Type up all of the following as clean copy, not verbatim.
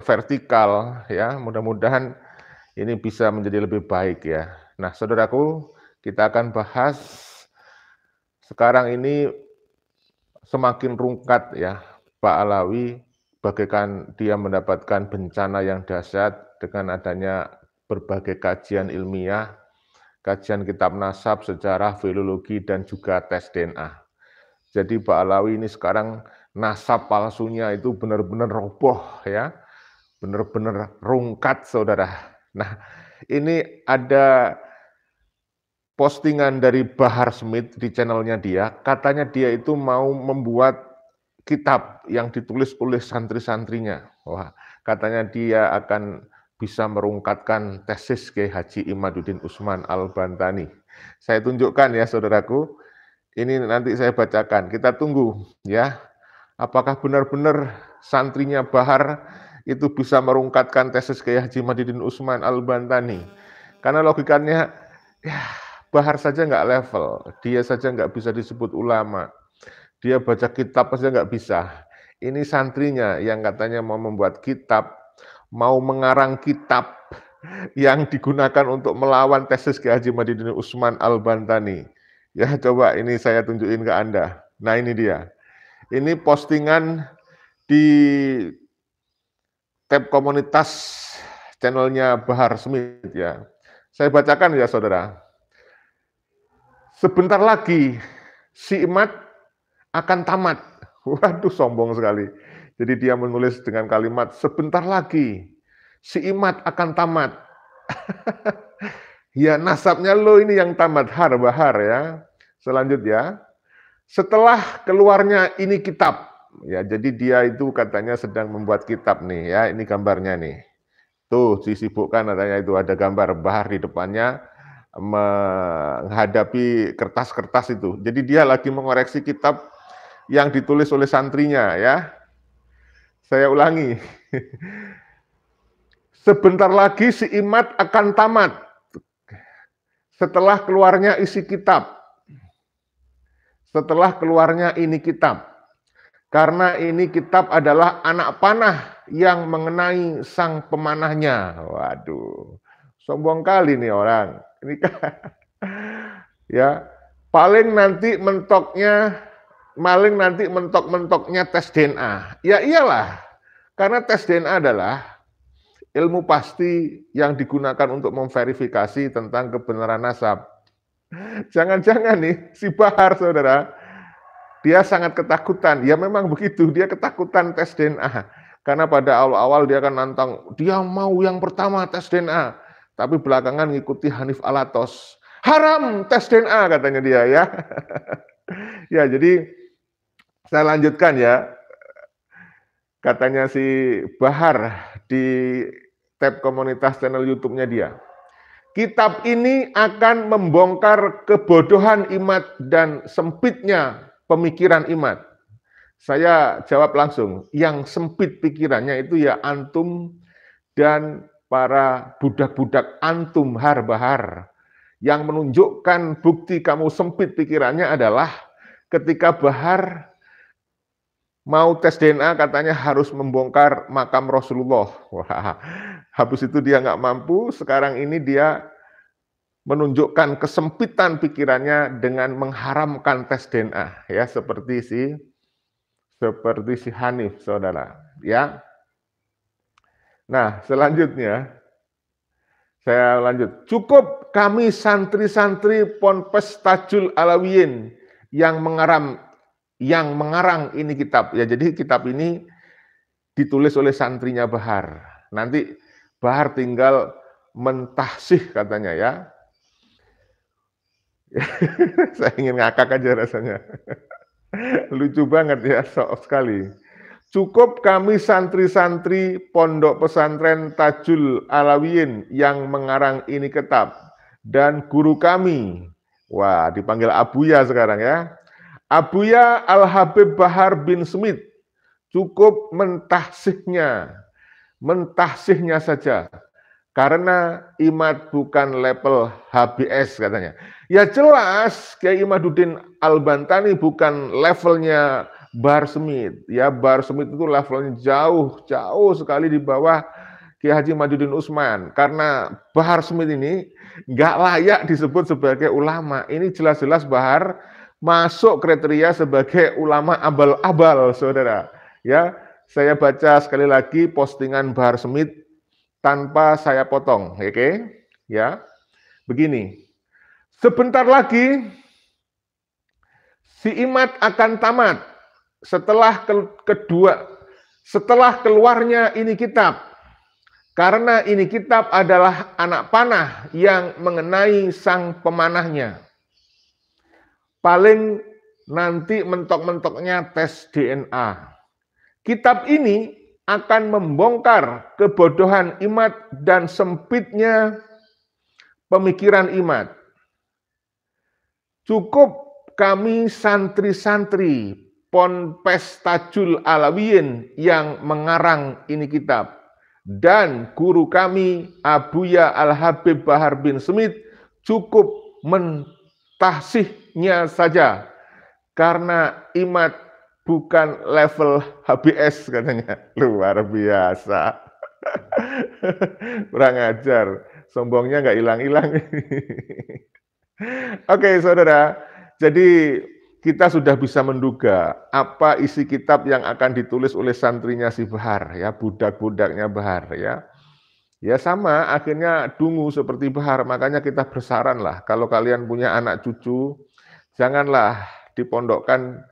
vertikal ya. Mudah-mudahan ini bisa menjadi lebih baik ya. Nah, saudaraku, kita akan bahas sekarang ini semakin rungkat ya, Pak Alawi bagaikan dia mendapatkan bencana yang dahsyat dengan adanya berbagai kajian ilmiah, kajian kitab nasab, sejarah, filologi, dan juga tes DNA. Jadi Pak Alawi ini sekarang nasab palsunya itu benar-benar roboh ya, benar-benar rungkat saudara. Nah, ini ada postingan dari Bahar Smith di channelnya dia, katanya dia itu mau membuat kitab yang ditulis oleh santri-santrinya. Wah, katanya dia akan bisa merungkatkan tesis Kiai Haji Imaduddin Usman Al-Bantani. Saya tunjukkan ya saudaraku, ini nanti saya bacakan, kita tunggu ya. Apakah benar-benar santrinya Bahar itu bisa merungkatkan tesis Kiai Haji Imaduddin Usman Al-Bantani? Karena logikanya, ya Bahar saja nggak level, dia saja nggak bisa disebut ulama. Dia baca kitab saja nggak bisa. Ini santrinya yang katanya mau membuat kitab, mau mengarang kitab yang digunakan untuk melawan tesis Kiai Haji Imaduddin Usman Al-Bantani. Ya coba ini saya tunjukin ke Anda. Nah ini dia. Ini postingan di tab komunitas channelnya Bahar Smith ya. Saya bacakan ya saudara. Sebentar lagi si Imat akan tamat. Waduh sombong sekali. Jadi dia menulis dengan kalimat sebentar lagi si Imat akan tamat. Ya nasabnya lo ini yang tamat, Bahar ya. Selanjutnya, setelah keluarnya ini kitab. Ya, jadi dia itu katanya sedang membuat kitab nih ya, ini gambarnya nih. Tuh disibukkan katanya itu ada gambar Bahar di depannya menghadapi kertas-kertas itu. Jadi dia lagi mengoreksi kitab yang ditulis oleh santrinya ya. Saya ulangi. Sebentar lagi si Imat akan tamat. Setelah keluarnya isi kitab. Setelah keluarnya ini kitab. Karena ini kitab adalah anak panah yang mengenai sang pemanahnya. Waduh. Sombong kali nih orang. Ini kan ya, paling nanti mentok-mentoknya tes DNA. Ya iyalah. Karena tes DNA adalah ilmu pasti yang digunakan untuk memverifikasi tentang kebenaran nasab. Jangan-jangan nih si Bahar saudara, dia sangat ketakutan. Ya memang begitu, dia ketakutan tes DNA. Karena pada awal-awal dia akan nantang, dia mau yang pertama tes DNA. Tapi belakangan ngikuti Hanif Alatos. Haram tes DNA katanya dia ya. Ya jadi saya lanjutkan ya. Katanya si Bahar di tab komunitas channel YouTube-nya dia. Kitab ini akan membongkar kebodohan Imat dan sempitnya pemikiran Imat. Saya jawab langsung, yang sempit pikirannya itu ya antum dan para budak-budak antum Bahar. Yang menunjukkan bukti kamu sempit pikirannya adalah ketika Bahar mau tes DNA katanya harus membongkar makam Rasulullah. Wah, habis itu dia nggak mampu, sekarang ini dia menunjukkan kesempitan pikirannya dengan mengharamkan tes DNA ya seperti si Hanif saudara ya. Nah, selanjutnya saya lanjut. Cukup kami santri-santri Ponpes Tajul Alawiyin yang mengarang ini kitab ya. Jadi kitab ini ditulis oleh santrinya Bahar. Nanti Bahar tinggal mentahsih katanya ya. Saya ingin ngakak aja rasanya. Lucu banget ya, sok sekali. Cukup kami santri-santri Pondok Pesantren Tajul Alawiyin yang mengarang ini kitab. Dan guru kami, wah dipanggil Abuya sekarang ya. Abuya Al-Habib Bahar bin Smith. Cukup mentahsihnya saja. Karena Imat bukan level HBS katanya. Ya jelas Kiai Imaduddin Al-Bantani bukan levelnya Bahar Smith. Ya, Bahar Smith itu levelnya jauh sekali di bawah Kiai Haji Madidin Usman. Karena Bahar Smith ini nggak layak disebut sebagai ulama. Ini jelas-jelas Bahar masuk kriteria sebagai ulama abal-abal, saudara. Ya, saya baca sekali lagi postingan Bahar Smith tanpa saya potong, oke? Ya, begini. Sebentar lagi si Imad akan tamat setelah keluarnya ini kitab. Karena ini kitab adalah anak panah yang mengenai sang pemanahnya. Paling nanti mentok-mentoknya tes DNA. Kitab ini akan membongkar kebodohan Imad dan sempitnya pemikiran Imad. Cukup kami santri-santri Ponpes Tajul Alawiyin yang mengarang ini kitab. Dan guru kami Abuya Al-Habib Bahar bin Smith cukup mentahsihnya saja. Karena Imad bukan level HBS katanya. Luar biasa. Kurang ajar. Sombongnya nggak hilang-hilang. Oke, saudara. Jadi kita sudah bisa menduga apa isi kitab yang akan ditulis oleh santrinya si Bahar, ya, budak-budaknya Bahar, ya. Ya sama, akhirnya dungu seperti Bahar. Makanya kita bersaranlah, kalau kalian punya anak cucu, janganlah dipondokkan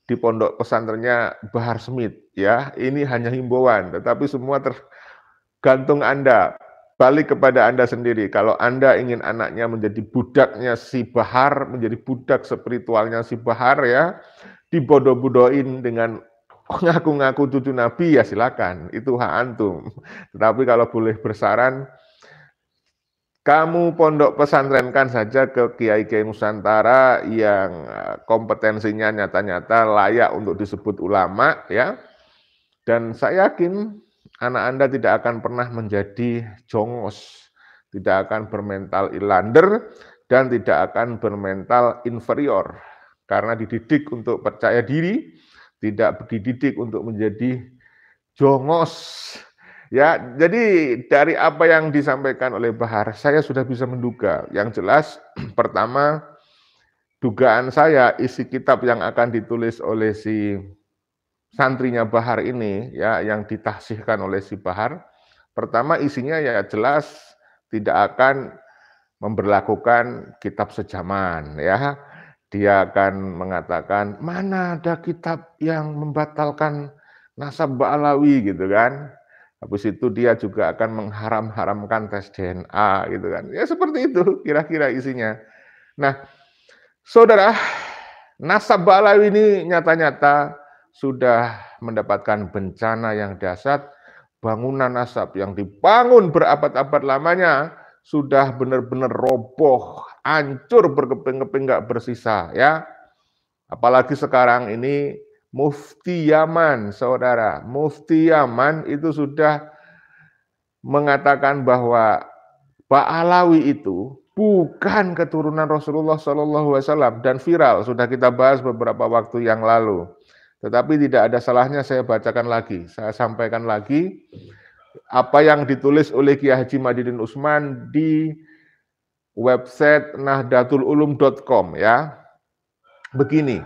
di pondok pesantrennya Bahar Smith, ya. Ini hanya himbauan, tetapi semua tergantung Anda. Balik kepada Anda sendiri. Kalau Anda ingin anaknya menjadi budaknya si Bahar, menjadi budak spiritualnya si Bahar, ya, dibodoh-bodohin dengan ngaku-ngaku cucu Nabi, ya silakan. Itu hak antum. Tetapi kalau boleh bersaran, kamu pondok pesantrenkan saja ke kiai-kiai Nusantara yang kompetensinya nyata-nyata layak untuk disebut ulama, ya. Dan saya yakin anak Anda tidak akan pernah menjadi jongos, tidak akan bermental ilander, dan tidak akan bermental inferior. Karena dididik untuk percaya diri, tidak dididik untuk menjadi jongos. Ya, jadi dari apa yang disampaikan oleh Bahar, saya sudah bisa menduga. Yang jelas, pertama, dugaan saya isi kitab yang akan ditulis oleh si santrinya Bahar ini, ya, yang ditahsihkan oleh si Bahar, pertama isinya ya jelas tidak akan memberlakukan kitab sejaman, ya. Dia akan mengatakan mana ada kitab yang membatalkan nasab Ba'alawi gitu kan. Habis itu dia juga akan mengharam-haramkan tes DNA gitu kan. Ya seperti itu kira-kira isinya. Nah, saudara, nasab Ba'alawi ini nyata-nyata sudah mendapatkan bencana yang dahsyat. Bangunan nasab yang dibangun berabad-abad lamanya sudah benar-benar roboh, hancur berkeping-keping, nggak bersisa, ya. Apalagi sekarang ini Mufti Yaman, saudara. Mufti Yaman itu sudah mengatakan bahwa Ba'alawi itu bukan keturunan Rasulullah SAW dan viral, sudah kita bahas beberapa waktu yang lalu. Tetapi tidak ada salahnya saya bacakan lagi, saya sampaikan lagi apa yang ditulis oleh Kiai Haji Madidin Usman di website nahdlatululum.com, ya. Begini,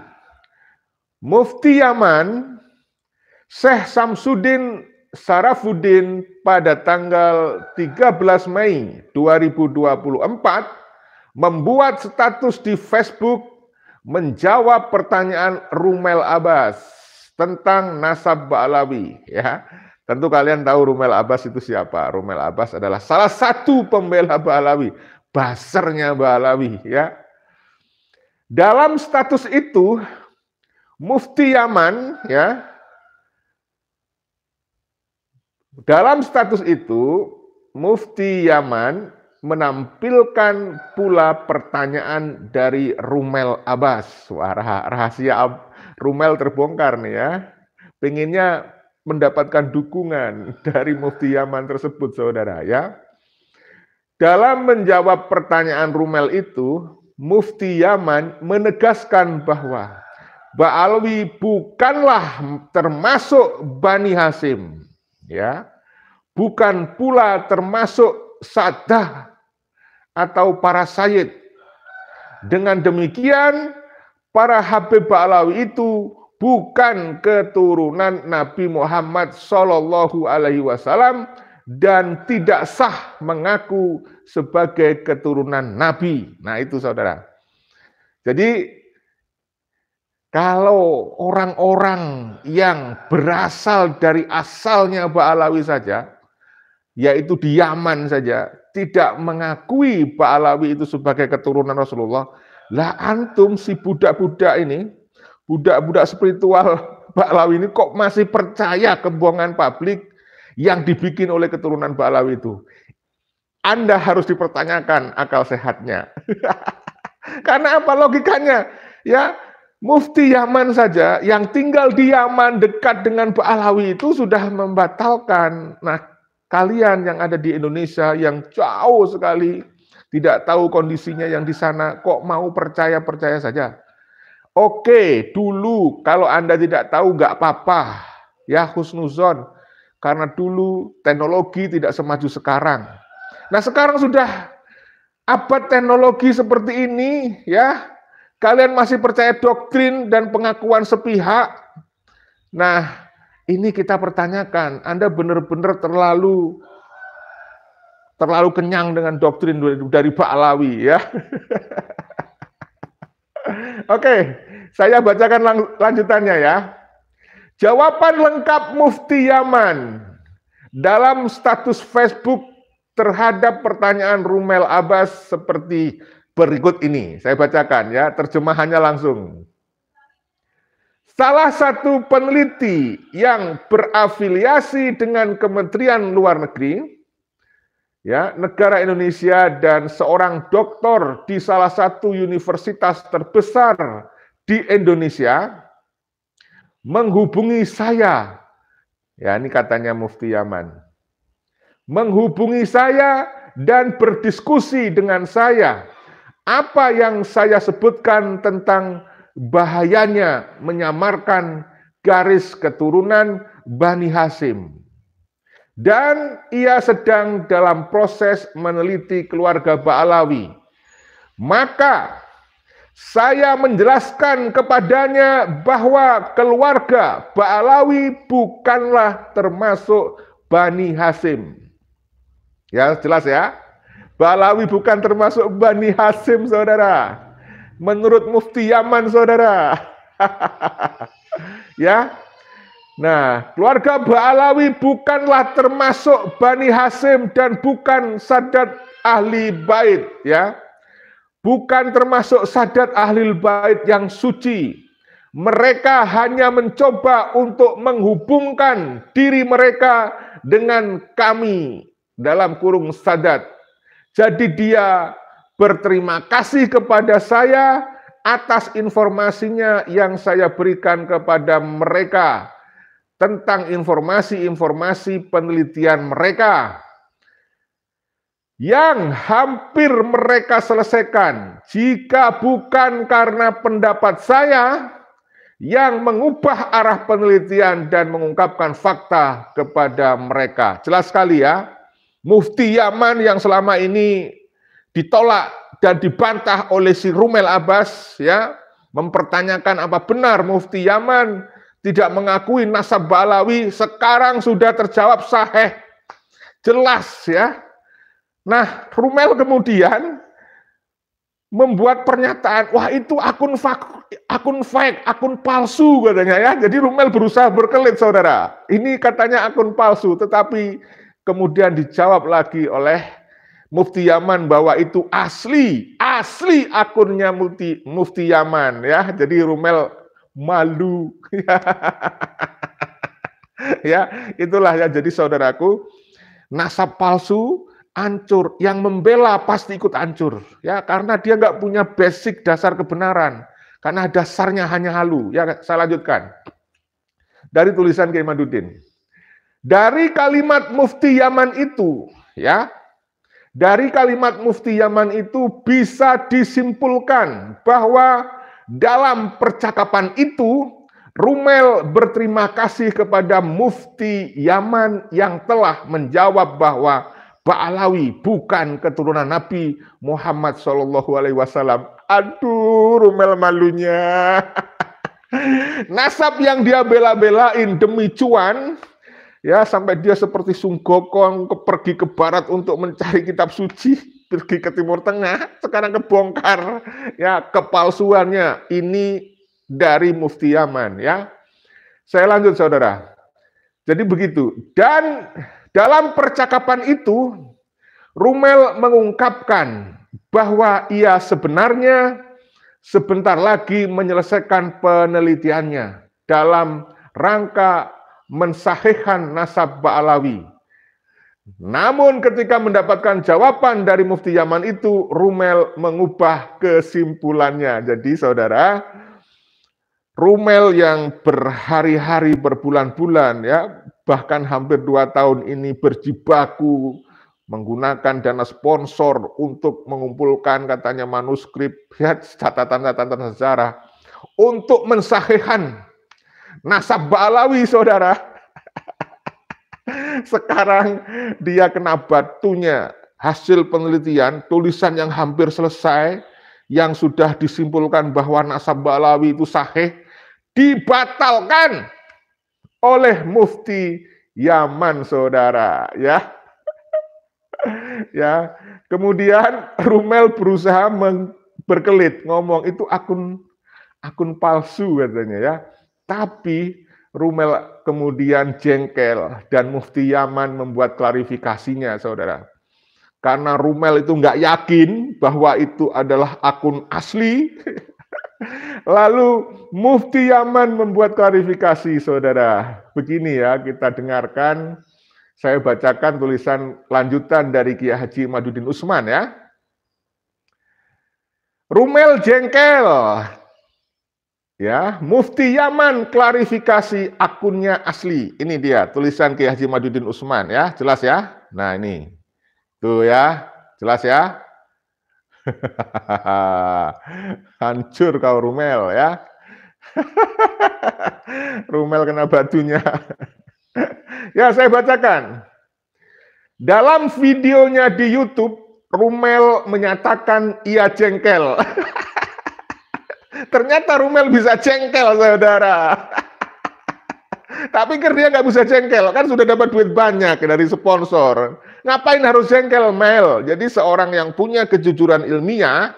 Mufti Yaman Syekh Samsudin Sarafuddin pada tanggal 13 Mei 2024 membuat status di Facebook menjawab pertanyaan Rumel Abbas tentang nasab Ba'alawi, ya. Tentu kalian tahu Rumel Abbas itu siapa. Rumel Abbas adalah salah satu pembela Ba'alawi, basernya Ba'alawi, ya. Dalam status itu Mufti Yaman, ya. Dalam status itu Mufti Yaman menampilkan pula pertanyaan dari Rumel Abbas. Wah, rahasia Rumel terbongkar nih, ya. Pengennya mendapatkan dukungan dari Mufti Yaman tersebut, saudara, ya. Dalam menjawab pertanyaan Rumel itu, Mufti Yaman menegaskan bahwa Ba'alawi bukanlah termasuk Bani Hasyim, ya, bukan pula termasuk Sa'dah atau para Sayyid. Dengan demikian, para Habib Ba'alawi itu bukan keturunan Nabi Muhammad Shallallahu Alaihi Wasallam dan tidak sah mengaku sebagai keturunan Nabi. Nah itu saudara. Jadi kalau orang-orang yang berasal dari asalnya Ba'alawi saja, yaitu di Yaman saja, tidak mengakui Ba'alawi itu sebagai keturunan Rasulullah, lah antum si budak-budak ini, budak-budak spiritual Ba'alawi ini kok masih percaya kebohongan publik yang dibikin oleh keturunan Ba'alawi itu? Anda harus dipertanyakan akal sehatnya. Karena apa logikanya? Ya, Mufti Yaman saja yang tinggal di Yaman dekat dengan Ba'alawi itu sudah membatalkan. Nah, kalian yang ada di Indonesia yang jauh sekali tidak tahu kondisinya yang di sana, kok mau percaya-percaya saja? Oke, dulu kalau Anda tidak tahu nggak apa-apa, ya husnuzon, karena dulu teknologi tidak semaju sekarang. Nah sekarang sudah abad teknologi seperti ini, ya kalian masih percaya doktrin dan pengakuan sepihak. Nah ini kita pertanyakan, Anda benar-benar terlalu kenyang dengan doktrin dari Ba'alawi, ya. Oke, saya bacakan lanjutannya ya. Jawaban lengkap Mufti Yaman dalam status Facebook terhadap pertanyaan Rumel Abbas seperti berikut ini. Saya bacakan ya, terjemahannya langsung. Salah satu peneliti yang berafiliasi dengan Kementerian Luar Negeri, ya, negara Indonesia dan seorang doktor di salah satu universitas terbesar di Indonesia menghubungi saya. Ya, ini katanya Mufti Yaman. Menghubungi saya dan berdiskusi dengan saya. Apa yang saya sebutkan tentang bahayanya menyamarkan garis keturunan Bani Hasyim. Dan ia sedang dalam proses meneliti keluarga Ba'alawi. Maka saya menjelaskan kepadanya bahwa keluarga Ba'alawi bukanlah termasuk Bani Hasyim. Ya, jelas ya. Ba'alawi bukan termasuk Bani Hasyim, saudara. Menurut Mufti Yaman, saudara. Ya. Nah, keluarga Ba'alawi bukanlah termasuk Bani Hasyim dan bukan Sadat Ahli Bait, ya. Bukan termasuk Sadat Ahli Bait yang suci. Mereka hanya mencoba untuk menghubungkan diri mereka dengan kami dalam kurung Sadat. Jadi dia berterima kasih kepada saya atas informasinya yang saya berikan kepada mereka tentang informasi-informasi penelitian mereka yang hampir mereka selesaikan. Jika bukan karena pendapat saya yang mengubah arah penelitian dan mengungkapkan fakta kepada mereka. Jelas sekali ya, Mufti Yaman yang selama ini ditolak dan dibantah oleh si Rumel Abbas, ya, mempertanyakan apa benar Mufti Yaman tidak mengakui nasab Ba'alawi, sekarang sudah terjawab sahih, jelas ya. Nah, Rumel kemudian membuat pernyataan, wah itu akun fake, akun palsu katanya ya. Jadi Rumel berusaha berkelit, saudara. Ini katanya akun palsu, tetapi kemudian dijawab lagi oleh Mufti Yaman bahwa itu asli akunnya Mufti Yaman ya. Jadi Rumel malu. Ya, itulah ya. Jadi saudaraku, nasab palsu hancur, yang membela pasti ikut hancur ya, karena dia nggak punya basic dasar kebenaran, karena dasarnya hanya halu. Ya, saya lanjutkan dari tulisan Kiai Imaduddin. Dari kalimat Mufti Yaman itu, ya, dari kalimat Mufti Yaman itu bisa disimpulkan bahwa dalam percakapan itu, Rumel berterima kasih kepada Mufti Yaman yang telah menjawab bahwa Ba'alawi bukan keturunan Nabi Muhammad SAW. Aduh, Rumel malunya. Nasab yang dia bela-belain demi cuan, ya sampai dia seperti Sunggokong pergi ke barat untuk mencari kitab suci, pergi ke Timur Tengah, sekarang kebongkar ya kepalsuannya ini dari Mufti Yaman ya. Saya lanjut saudara. Jadi begitu. Dan dalam percakapan itu Rumel mengungkapkan bahwa ia sebenarnya sebentar lagi menyelesaikan penelitiannya dalam rangka mensahihkan nasab Ba'alawi. Namun ketika mendapatkan jawaban dari Mufti Yaman itu, Rumel mengubah kesimpulannya. Jadi saudara, Rumel yang berhari-hari, berbulan-bulan, ya bahkan hampir 2 tahun ini berjibaku menggunakan dana sponsor untuk mengumpulkan katanya manuskrip, ya, catatan-catatan sejarah untuk mensahihkan nasab Ba'alawi, saudara. Sekarang dia kena batunya hasil penelitian, tulisan yang hampir selesai, yang sudah disimpulkan bahwa nasab Ba'alawi itu sahih, dibatalkan oleh Mufti Yaman, saudara. Ya, ya. Kemudian Rumel berusaha berkelit, ngomong itu akun palsu katanya ya. Tapi Rumel kemudian jengkel dan Mufti Yaman membuat klarifikasinya, saudara. Karena Rumel itu nggak yakin bahwa itu adalah akun asli. Lalu Mufti Yaman membuat klarifikasi, saudara. Begini ya, kita dengarkan. Saya bacakan tulisan lanjutan dari Kiai Haji Imaduddin Utsman ya. Rumel jengkel. Ya, Mufti Yaman klarifikasi akunnya asli. Ini dia tulisan Kiai Haji Imaduddin Utsman ya, jelas ya. Nah ini, tuh ya, jelas ya. Hancur kau Rumel ya. Rumel kena batunya. Ya saya bacakan. Dalam videonya di YouTube, Rumel menyatakan ia jengkel. Ternyata Rumel bisa jengkel, saudara. Tapi dia nggak bisa jengkel, kan sudah dapat duit banyak dari sponsor. Ngapain harus jengkel, Mel? Jadi seorang yang punya kejujuran ilmiah,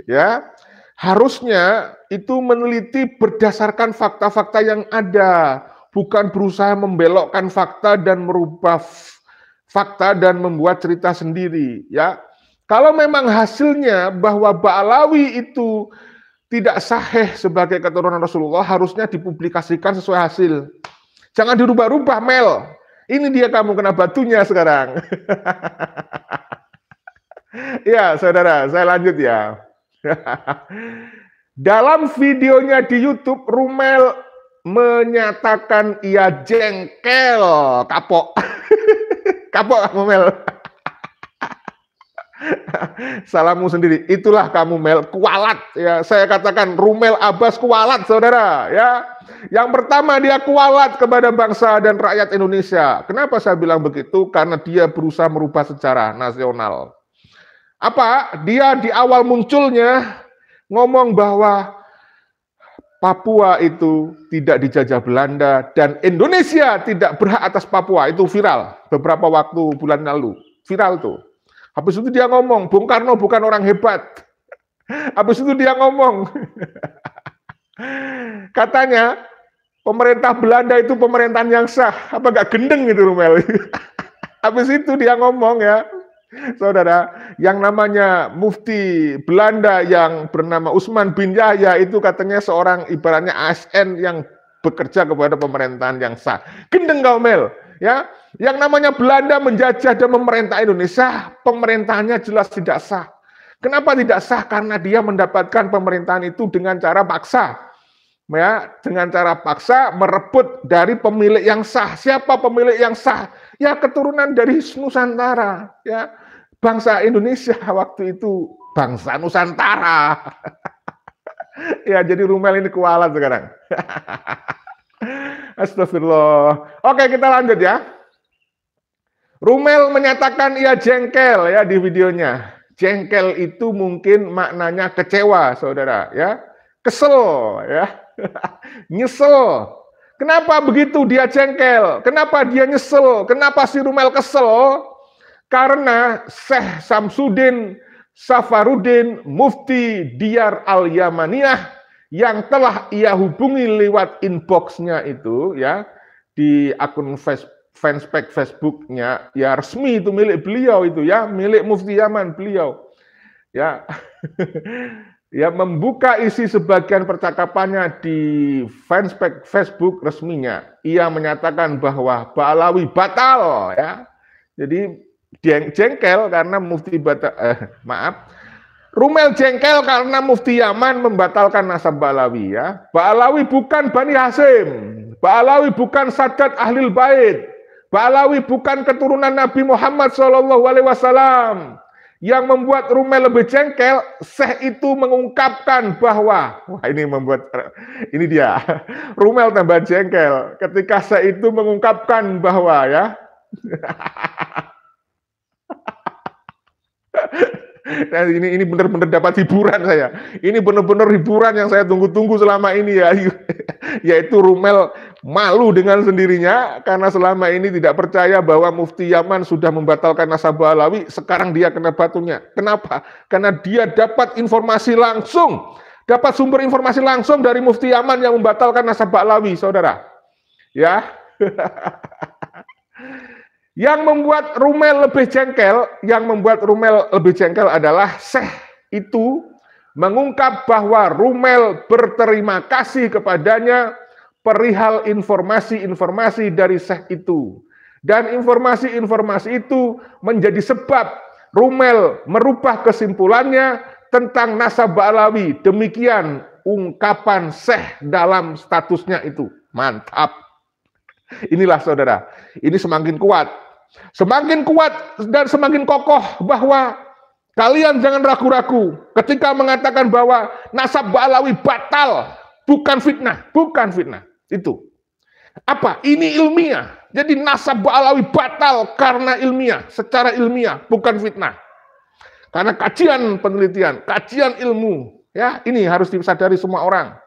ya harusnya itu meneliti berdasarkan fakta-fakta yang ada, bukan berusaha membelokkan fakta dan merubah fakta dan membuat cerita sendiri. Ya, kalau memang hasilnya bahwa Ba'alawi itu tidak sahih sebagai keturunan Rasulullah, harusnya dipublikasikan sesuai hasil. Jangan dirubah-rubah, Mel. Ini dia kamu kena batunya sekarang. Ya, saudara, saya lanjut ya. Dalam videonya di YouTube, Rumel menyatakan ia jengkel, kapok. Kapok kamu, Mel. Salahmu sendiri. Itulah kamu, Mel, kualat ya. Saya katakan Rumel Abbas kualat, saudara ya. Yang pertama dia kualat kepada bangsa dan rakyat Indonesia. Kenapa saya bilang begitu? Karena dia berusaha merubah sejarah nasional. Apa? Dia di awal munculnya ngomong bahwa Papua itu tidak dijajah Belanda dan Indonesia tidak berhak atas Papua. Itu viral beberapa waktu bulan lalu. Viral tuh. Habis itu dia ngomong, Bung Karno bukan orang hebat. Habis itu dia ngomong, katanya pemerintah Belanda itu pemerintahan yang sah. Apa gak gendeng gitu, Rumel? Habis itu dia ngomong ya, saudara, yang namanya Mufti Belanda yang bernama Utsman bin Yahya itu katanya seorang ibaratnya ASN yang bekerja kepada pemerintahan yang sah. Gendeng kau, Mel. Ya, yang namanya Belanda menjajah dan memerintah Indonesia, pemerintahannya jelas tidak sah. Kenapa tidak sah? Karena dia mendapatkan pemerintahan itu dengan cara paksa. Ya, dengan cara paksa merebut dari pemilik yang sah. Siapa pemilik yang sah? Ya, keturunan dari Nusantara, ya. Bangsa Indonesia waktu itu bangsa Nusantara. Ya, jadi Rumel ini kualat sekarang. Astagfirullah. Oke, kita lanjut ya. Rumel menyatakan ia jengkel ya di videonya. Jengkel itu mungkin maknanya kecewa, saudara ya. Kesel ya. Nyesel. Kenapa begitu dia jengkel? Kenapa dia nyesel? Kenapa si Rumel kesel? Karena Syekh Samsudin Safarudin Mufti Diyar Al-Yamaniyah yang telah ia hubungi lewat inbox-nya itu ya di akun fanspage Facebook-nya ya resmi itu milik beliau itu ya, milik Mufti Yaman beliau. Ya. Ya membuka isi sebagian percakapannya di fanspage Facebook resminya. Ia menyatakan bahwa Ba'alawi batal ya. Jadi jengkel karena Mufti Rumel jengkel karena Mufti Yaman membatalkan nasab Ba'alawi ya. Ba'alawi bukan Bani Hasyim. Ba'alawi bukan Sadat Ahlul Bait. Ba'alawi bukan keturunan Nabi Muhammad SAW. Yang membuat Rumel lebih jengkel, Syekh itu mengungkapkan bahwa, wah ini dia, Rumel tambah jengkel ketika Syekh itu mengungkapkan bahwa ya, nah, ini benar-benar dapat hiburan saya. Ini benar-benar hiburan yang saya tunggu-tunggu selama ini ya, yaitu Rumel malu dengan sendirinya karena selama ini tidak percaya bahwa Mufti Yaman sudah membatalkan nasab Ba'alawi, sekarang dia kena batunya. Kenapa? Karena dia dapat informasi langsung, dapat sumber informasi langsung dari Mufti Yaman yang membatalkan nasab Ba'alawi, saudara. Ya. Yang membuat Rumel lebih jengkel adalah Syekh itu mengungkap bahwa Rumel berterima kasih kepadanya perihal informasi-informasi dari Syekh itu. Dan informasi-informasi itu menjadi sebab Rumel merubah kesimpulannya tentang nasab Ba'alawi. Demikian ungkapan Syekh dalam statusnya itu. Mantap. Inilah saudara, ini semakin kuat. Semakin kuat dan semakin kokoh bahwa kalian jangan ragu-ragu ketika mengatakan bahwa nasab Ba'alawi batal. Bukan fitnah, bukan fitnah. Itu. Apa? Ini ilmiah. Jadi nasab Ba'alawi batal karena ilmiah, secara ilmiah, bukan fitnah. Karena kajian penelitian, kajian ilmu, ya, ini harus disadari semua orang.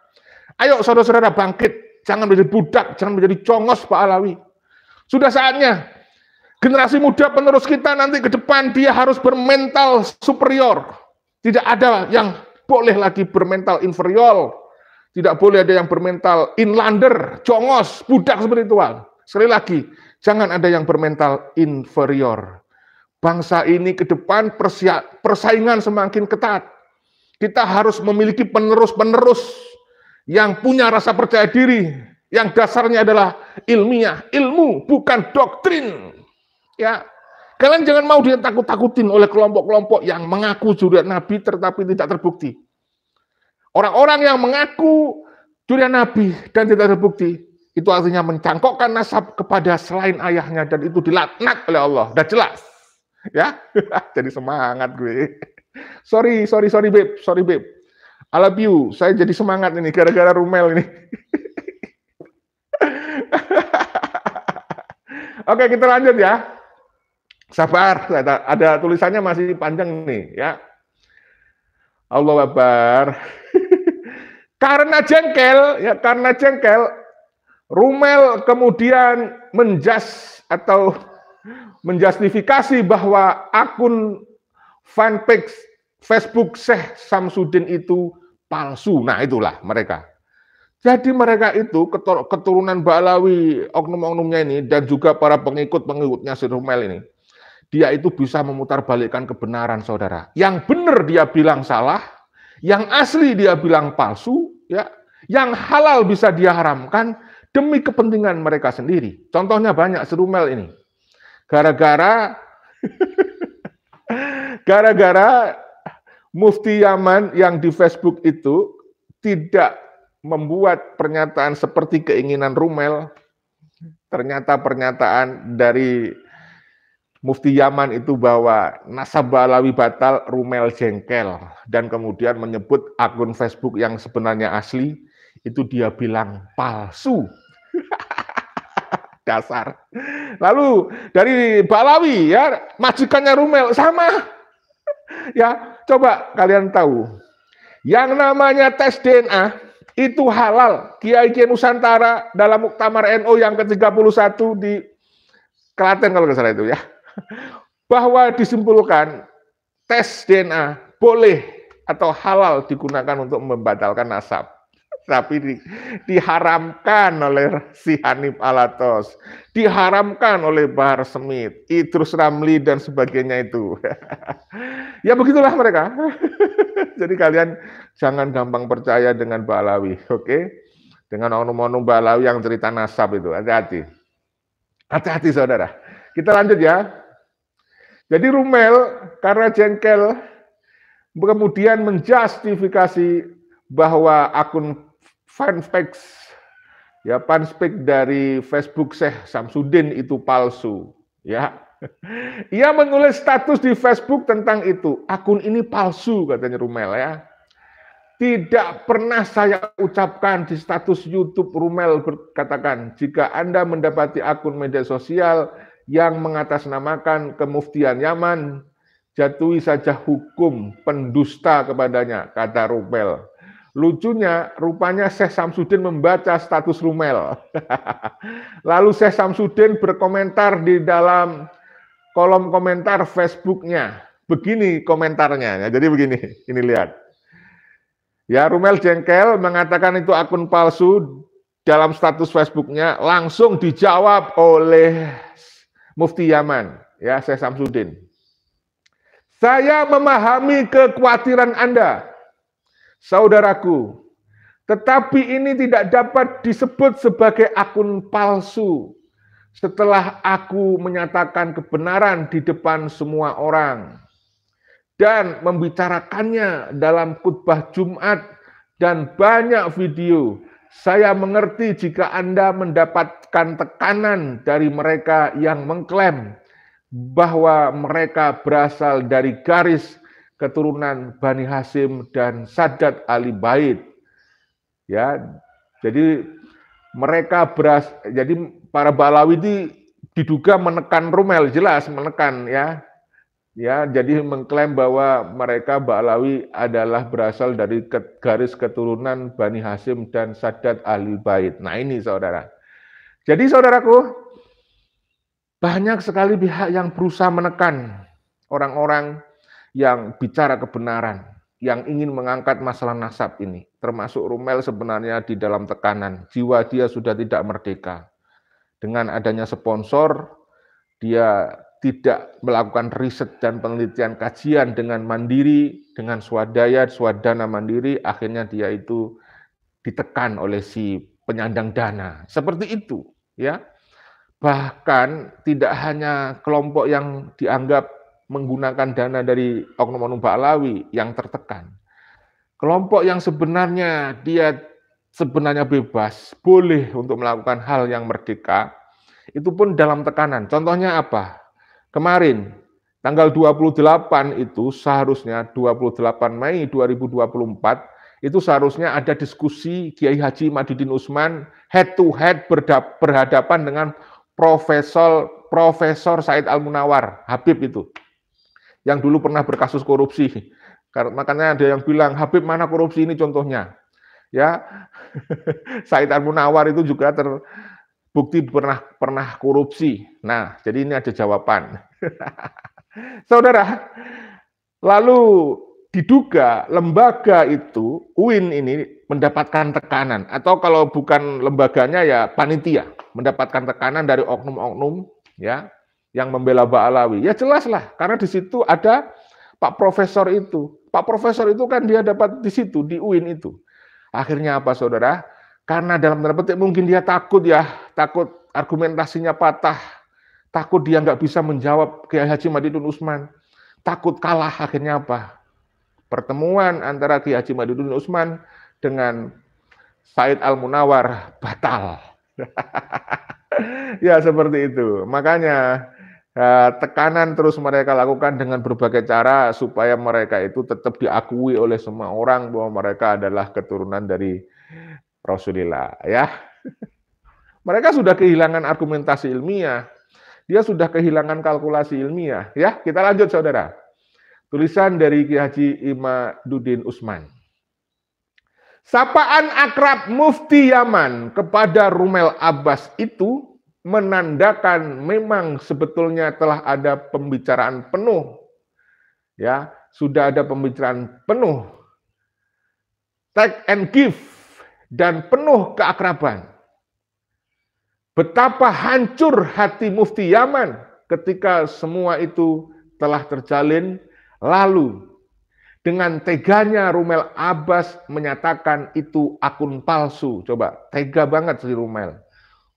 Ayo saudara-saudara bangkit, jangan menjadi budak, jangan menjadi congos Ba'alawi. Sudah saatnya generasi muda penerus kita nanti ke depan dia harus bermental superior. Tidak ada yang boleh lagi bermental inferior. Tidak boleh ada yang bermental inlander, congos, budak spiritual. Sekali lagi, jangan ada yang bermental inferior. Bangsa ini ke depan persaingan semakin ketat. Kita harus memiliki penerus-penerus yang punya rasa percaya diri, yang dasarnya adalah ilmiah, ilmu, bukan doktrin. Ya, kalian jangan mau ditakut-takutin oleh kelompok-kelompok yang mengaku zuriat Nabi tetapi tidak terbukti. Orang-orang yang mengaku zuriat Nabi dan tidak terbukti, itu artinya mencangkokkan nasab kepada selain ayahnya dan itu dilaknat oleh Allah. Udah jelas. Ya, jadi semangat gue. Sorry babe. I love you. Saya jadi semangat ini gara-gara Rumel ini. Oke, kita lanjut ya. Sabar, ada tulisannya masih panjang nih ya. Allahu Akbar. Karena jengkel, Rumel kemudian menjustifikasi bahwa akun fanpage Facebook Syekh Samsudin itu palsu. Nah, itulah mereka. Jadi mereka itu keturunan Ba'alawi, oknum-oknumnya ini dan juga para pengikut-pengikutnya si Rumel ini. Dia itu bisa memutarbalikkan kebenaran, saudara. Yang benar dia bilang salah, yang asli dia bilang palsu, ya. Yang halal bisa dia haramkan demi kepentingan mereka sendiri. Contohnya banyak si Rumel ini. Gara-gara Mufti Yaman yang di Facebook itu tidak membuat pernyataan seperti keinginan Rumel, ternyata pernyataan dari Mufti Yaman itu bahwa nasab Ba'alawi batal, Rumel jengkel, dan kemudian menyebut akun Facebook yang sebenarnya asli itu dia bilang palsu. Dasar. Lalu dari Ba'alawi ya, majikannya Rumel sama. Ya, coba kalian tahu. Yang namanya tes DNA itu halal. Kiai Nusantara dalam Muktamar NU yang ke-31 di Klaten kalau nggak salah itu ya. Bahwa disimpulkan tes DNA boleh atau halal digunakan untuk membatalkan nasab. Tapi diharamkan oleh si Hanif Alatos, diharamkan oleh Bahar Smith, Idrus Ramli dan sebagainya itu. Ya begitulah mereka. Jadi kalian jangan gampang percaya dengan Ba'alawi, oke? Dengan oknum-oknum Ba'alawi yang cerita nasab itu, hati-hati. Hati-hati saudara. Kita lanjut ya. Jadi Rumel karena jengkel kemudian menjustifikasi bahwa akun fanpage ya fanpage dari Facebook Syekh Samsudin itu palsu ya. Ia menulis status di Facebook tentang itu. Akun ini palsu katanya Rumel ya. Tidak pernah saya ucapkan di status YouTube. Rumel berkatakan, jika Anda mendapati akun media sosial yang mengatasnamakan Kemuftian Yaman, jatuhi saja hukum pendusta kepadanya, kata Rumel. Lucunya, rupanya Syekh Samsudin membaca status Rumel. Lalu Syekh Samsudin berkomentar di dalam kolom komentar Facebooknya. Begini komentarnya, jadi begini, ini lihat. Ya, Rumel jengkel mengatakan itu akun palsu dalam status Facebooknya, langsung dijawab oleh Mufti Yaman, ya Syekh Samsudin. Saya memahami kekhawatiran Anda, saudaraku, tetapi ini tidak dapat disebut sebagai akun palsu setelah aku menyatakan kebenaran di depan semua orang dan membicarakannya dalam khutbah Jumat dan banyak video. Saya mengerti jika Anda mendapatkan tekanan dari mereka yang mengklaim bahwa mereka berasal dari garis keturunan Bani Hasyim dan Sadat Ali Bait. Ya, jadi mereka jadi para Ba'alawi ini diduga menekan Rumel, jelas menekan ya. Ya, jadi mengklaim bahwa mereka Ba'alawi adalah berasal dari garis keturunan Bani Hasyim dan Sadat Ahli Bait. Nah ini saudara. Jadi saudaraku, banyak sekali pihak yang berusaha menekan orang-orang yang bicara kebenaran, yang ingin mengangkat masalah nasab ini. Termasuk Rumel sebenarnya di dalam tekanan. Jiwa dia sudah tidak merdeka. Dengan adanya sponsor, dia tidak melakukan riset dan penelitian kajian dengan mandiri, dengan swadana mandiri, akhirnya dia itu ditekan oleh si penyandang dana. Seperti itu, ya. Bahkan tidak hanya kelompok yang dianggap menggunakan dana dari oknum-oknum Ba'alawi yang tertekan. Kelompok yang sebenarnya dia sebenarnya bebas, boleh untuk melakukan hal yang merdeka, itu pun dalam tekanan. Contohnya apa? Kemarin, tanggal 28 itu seharusnya 28 Mei 2024, itu seharusnya ada diskusi Kiai Haji Madidin Usman head to head berhadapan dengan Profesor Said Al-Munawar, Habib itu, yang dulu pernah berkasus korupsi. Makanya ada yang bilang, Habib mana korupsi ini contohnya. Ya, Said Al-Munawar itu juga terbukti pernah korupsi. Nah, jadi ini ada jawaban. Saudara, lalu diduga lembaga itu, UIN ini mendapatkan tekanan, atau kalau bukan lembaganya ya panitia, mendapatkan tekanan dari oknum-oknum ya yang membela Ba'alawi. Ya jelas lah, karena di situ ada Pak Profesor itu. Pak Profesor itu kan dia dapat di situ, di UIN itu. Akhirnya apa saudara? Karena dalam tanda petik mungkin dia takut argumentasinya patah, takut dia nggak bisa menjawab Kiai Haji Madidin Usman, takut kalah, akhirnya apa? Pertemuan antara Kiai Haji Madidin Usman dengan Said Al-Munawar batal. Ya seperti itu. Makanya Tekanan terus mereka lakukan dengan berbagai cara supaya mereka itu tetap diakui oleh semua orang bahwa mereka adalah keturunan dari Rasulullah, ya. Mereka sudah kehilangan argumentasi ilmiah, dia sudah kehilangan kalkulasi ilmiah, ya. Kita lanjut, saudara. Tulisan dari Ki Haji Imaduddin Usman. Sapaan akrab Mufti Yaman kepada Rumel Abbas itu menandakan memang sebetulnya telah ada pembicaraan penuh, ya, sudah ada pembicaraan penuh, take and give, dan penuh keakraban. Betapa hancur hati Mufti Yaman ketika semua itu telah terjalin, lalu dengan teganya Rumel Abbas menyatakan itu akun palsu. Coba, tega banget si Rumel.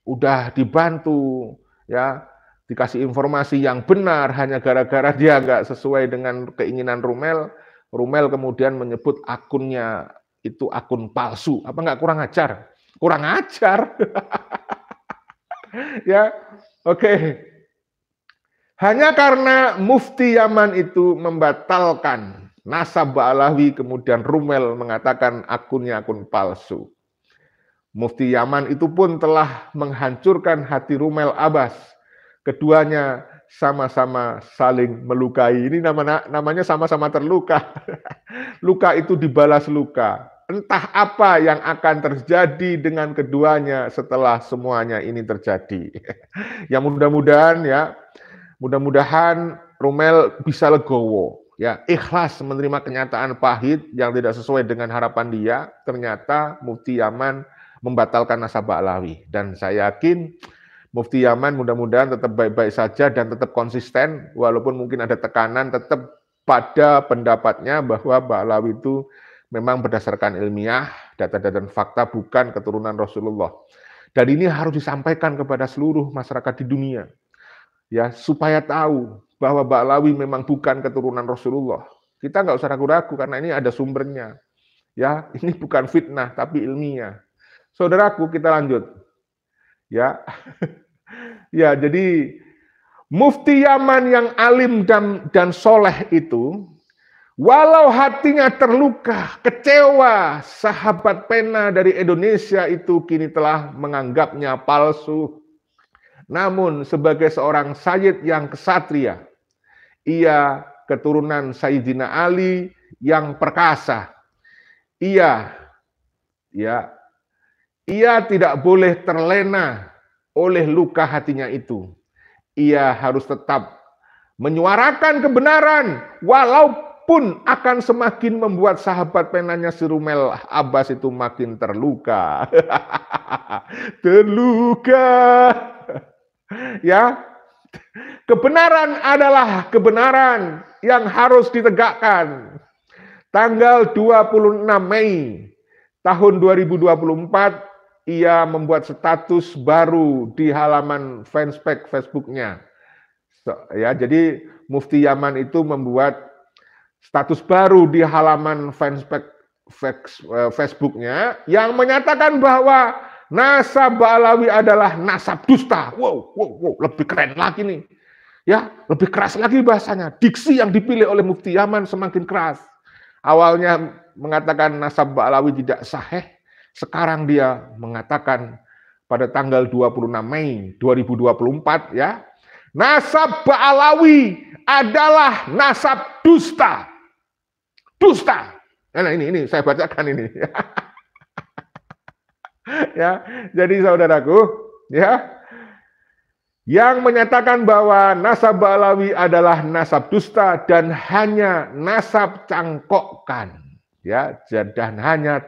Udah dibantu, ya, dikasih informasi yang benar, hanya gara-gara dia nggak sesuai dengan keinginan Rumel. Rumel kemudian menyebut akunnya itu akun palsu. Apa nggak kurang ajar? Kurang ajar. Ya, oke. Hanya karena Mufti Yaman itu membatalkan nasab Ba'alawi, kemudian Rumel mengatakan akunnya akun palsu. Mufti Yaman itu pun telah menghancurkan hati Rumel Abbas. Keduanya sama-sama saling melukai. Ini namanya sama-sama terluka. Luka itu dibalas luka. Entah apa yang akan terjadi dengan keduanya setelah semuanya ini terjadi. Ya mudah-mudahan, ya, mudah-mudahan Rumel bisa legowo, ya, ikhlas menerima kenyataan pahit yang tidak sesuai dengan harapan dia. Ternyata Mufti Yaman membatalkan nasab Ba'alawi, dan saya yakin Mufti Yaman mudah-mudahan tetap baik-baik saja dan tetap konsisten walaupun mungkin ada tekanan, tetap pada pendapatnya bahwa Ba'alawi itu memang berdasarkan ilmiah, data-data dan fakta, bukan keturunan Rasulullah. Dan ini harus disampaikan kepada seluruh masyarakat di dunia, ya, supaya tahu bahwa Ba'alawi memang bukan keturunan Rasulullah. Kita nggak usah ragu-ragu karena ini ada sumbernya. Ya, ini bukan fitnah tapi ilmiah. Saudaraku, kita lanjut. Ya. Ya, jadi Mufti Yaman yang alim dan soleh itu, walau hatinya terluka, kecewa, sahabat pena dari Indonesia itu kini telah menganggapnya palsu. Namun sebagai seorang sayyid yang kesatria, ia keturunan Sayyidina Ali yang perkasa. Ia tidak boleh terlena oleh luka hatinya itu. Ia harus tetap menyuarakan kebenaran walaupun akan semakin membuat sahabat penanya si Rumel Abbas itu makin terluka. Terluka. Ya, kebenaran adalah kebenaran yang harus ditegakkan. Tanggal 26 Mei tahun 2024, ia membuat status baru di halaman fanspage Facebooknya. Ya, jadi Mufti Yaman itu membuat status baru di halaman fanspage Facebooknya yang menyatakan bahwa nasab Ba'alawi adalah nasab dusta. Wow, lebih keren lagi nih. Ya, lebih keras lagi bahasanya. Diksi yang dipilih oleh Mufti Yaman semakin keras. Awalnya mengatakan nasab Ba'alawi tidak sahih, sekarang dia mengatakan pada tanggal 26 Mei 2024, ya, nasab Ba'alawi adalah nasab dusta. Dusta. Nah, ini saya bacakan ini. Ya, jadi saudaraku, ya, yang menyatakan bahwa nasab Ba'alawi adalah nasab dusta dan hanya nasab cangkokan, ya, dan hanya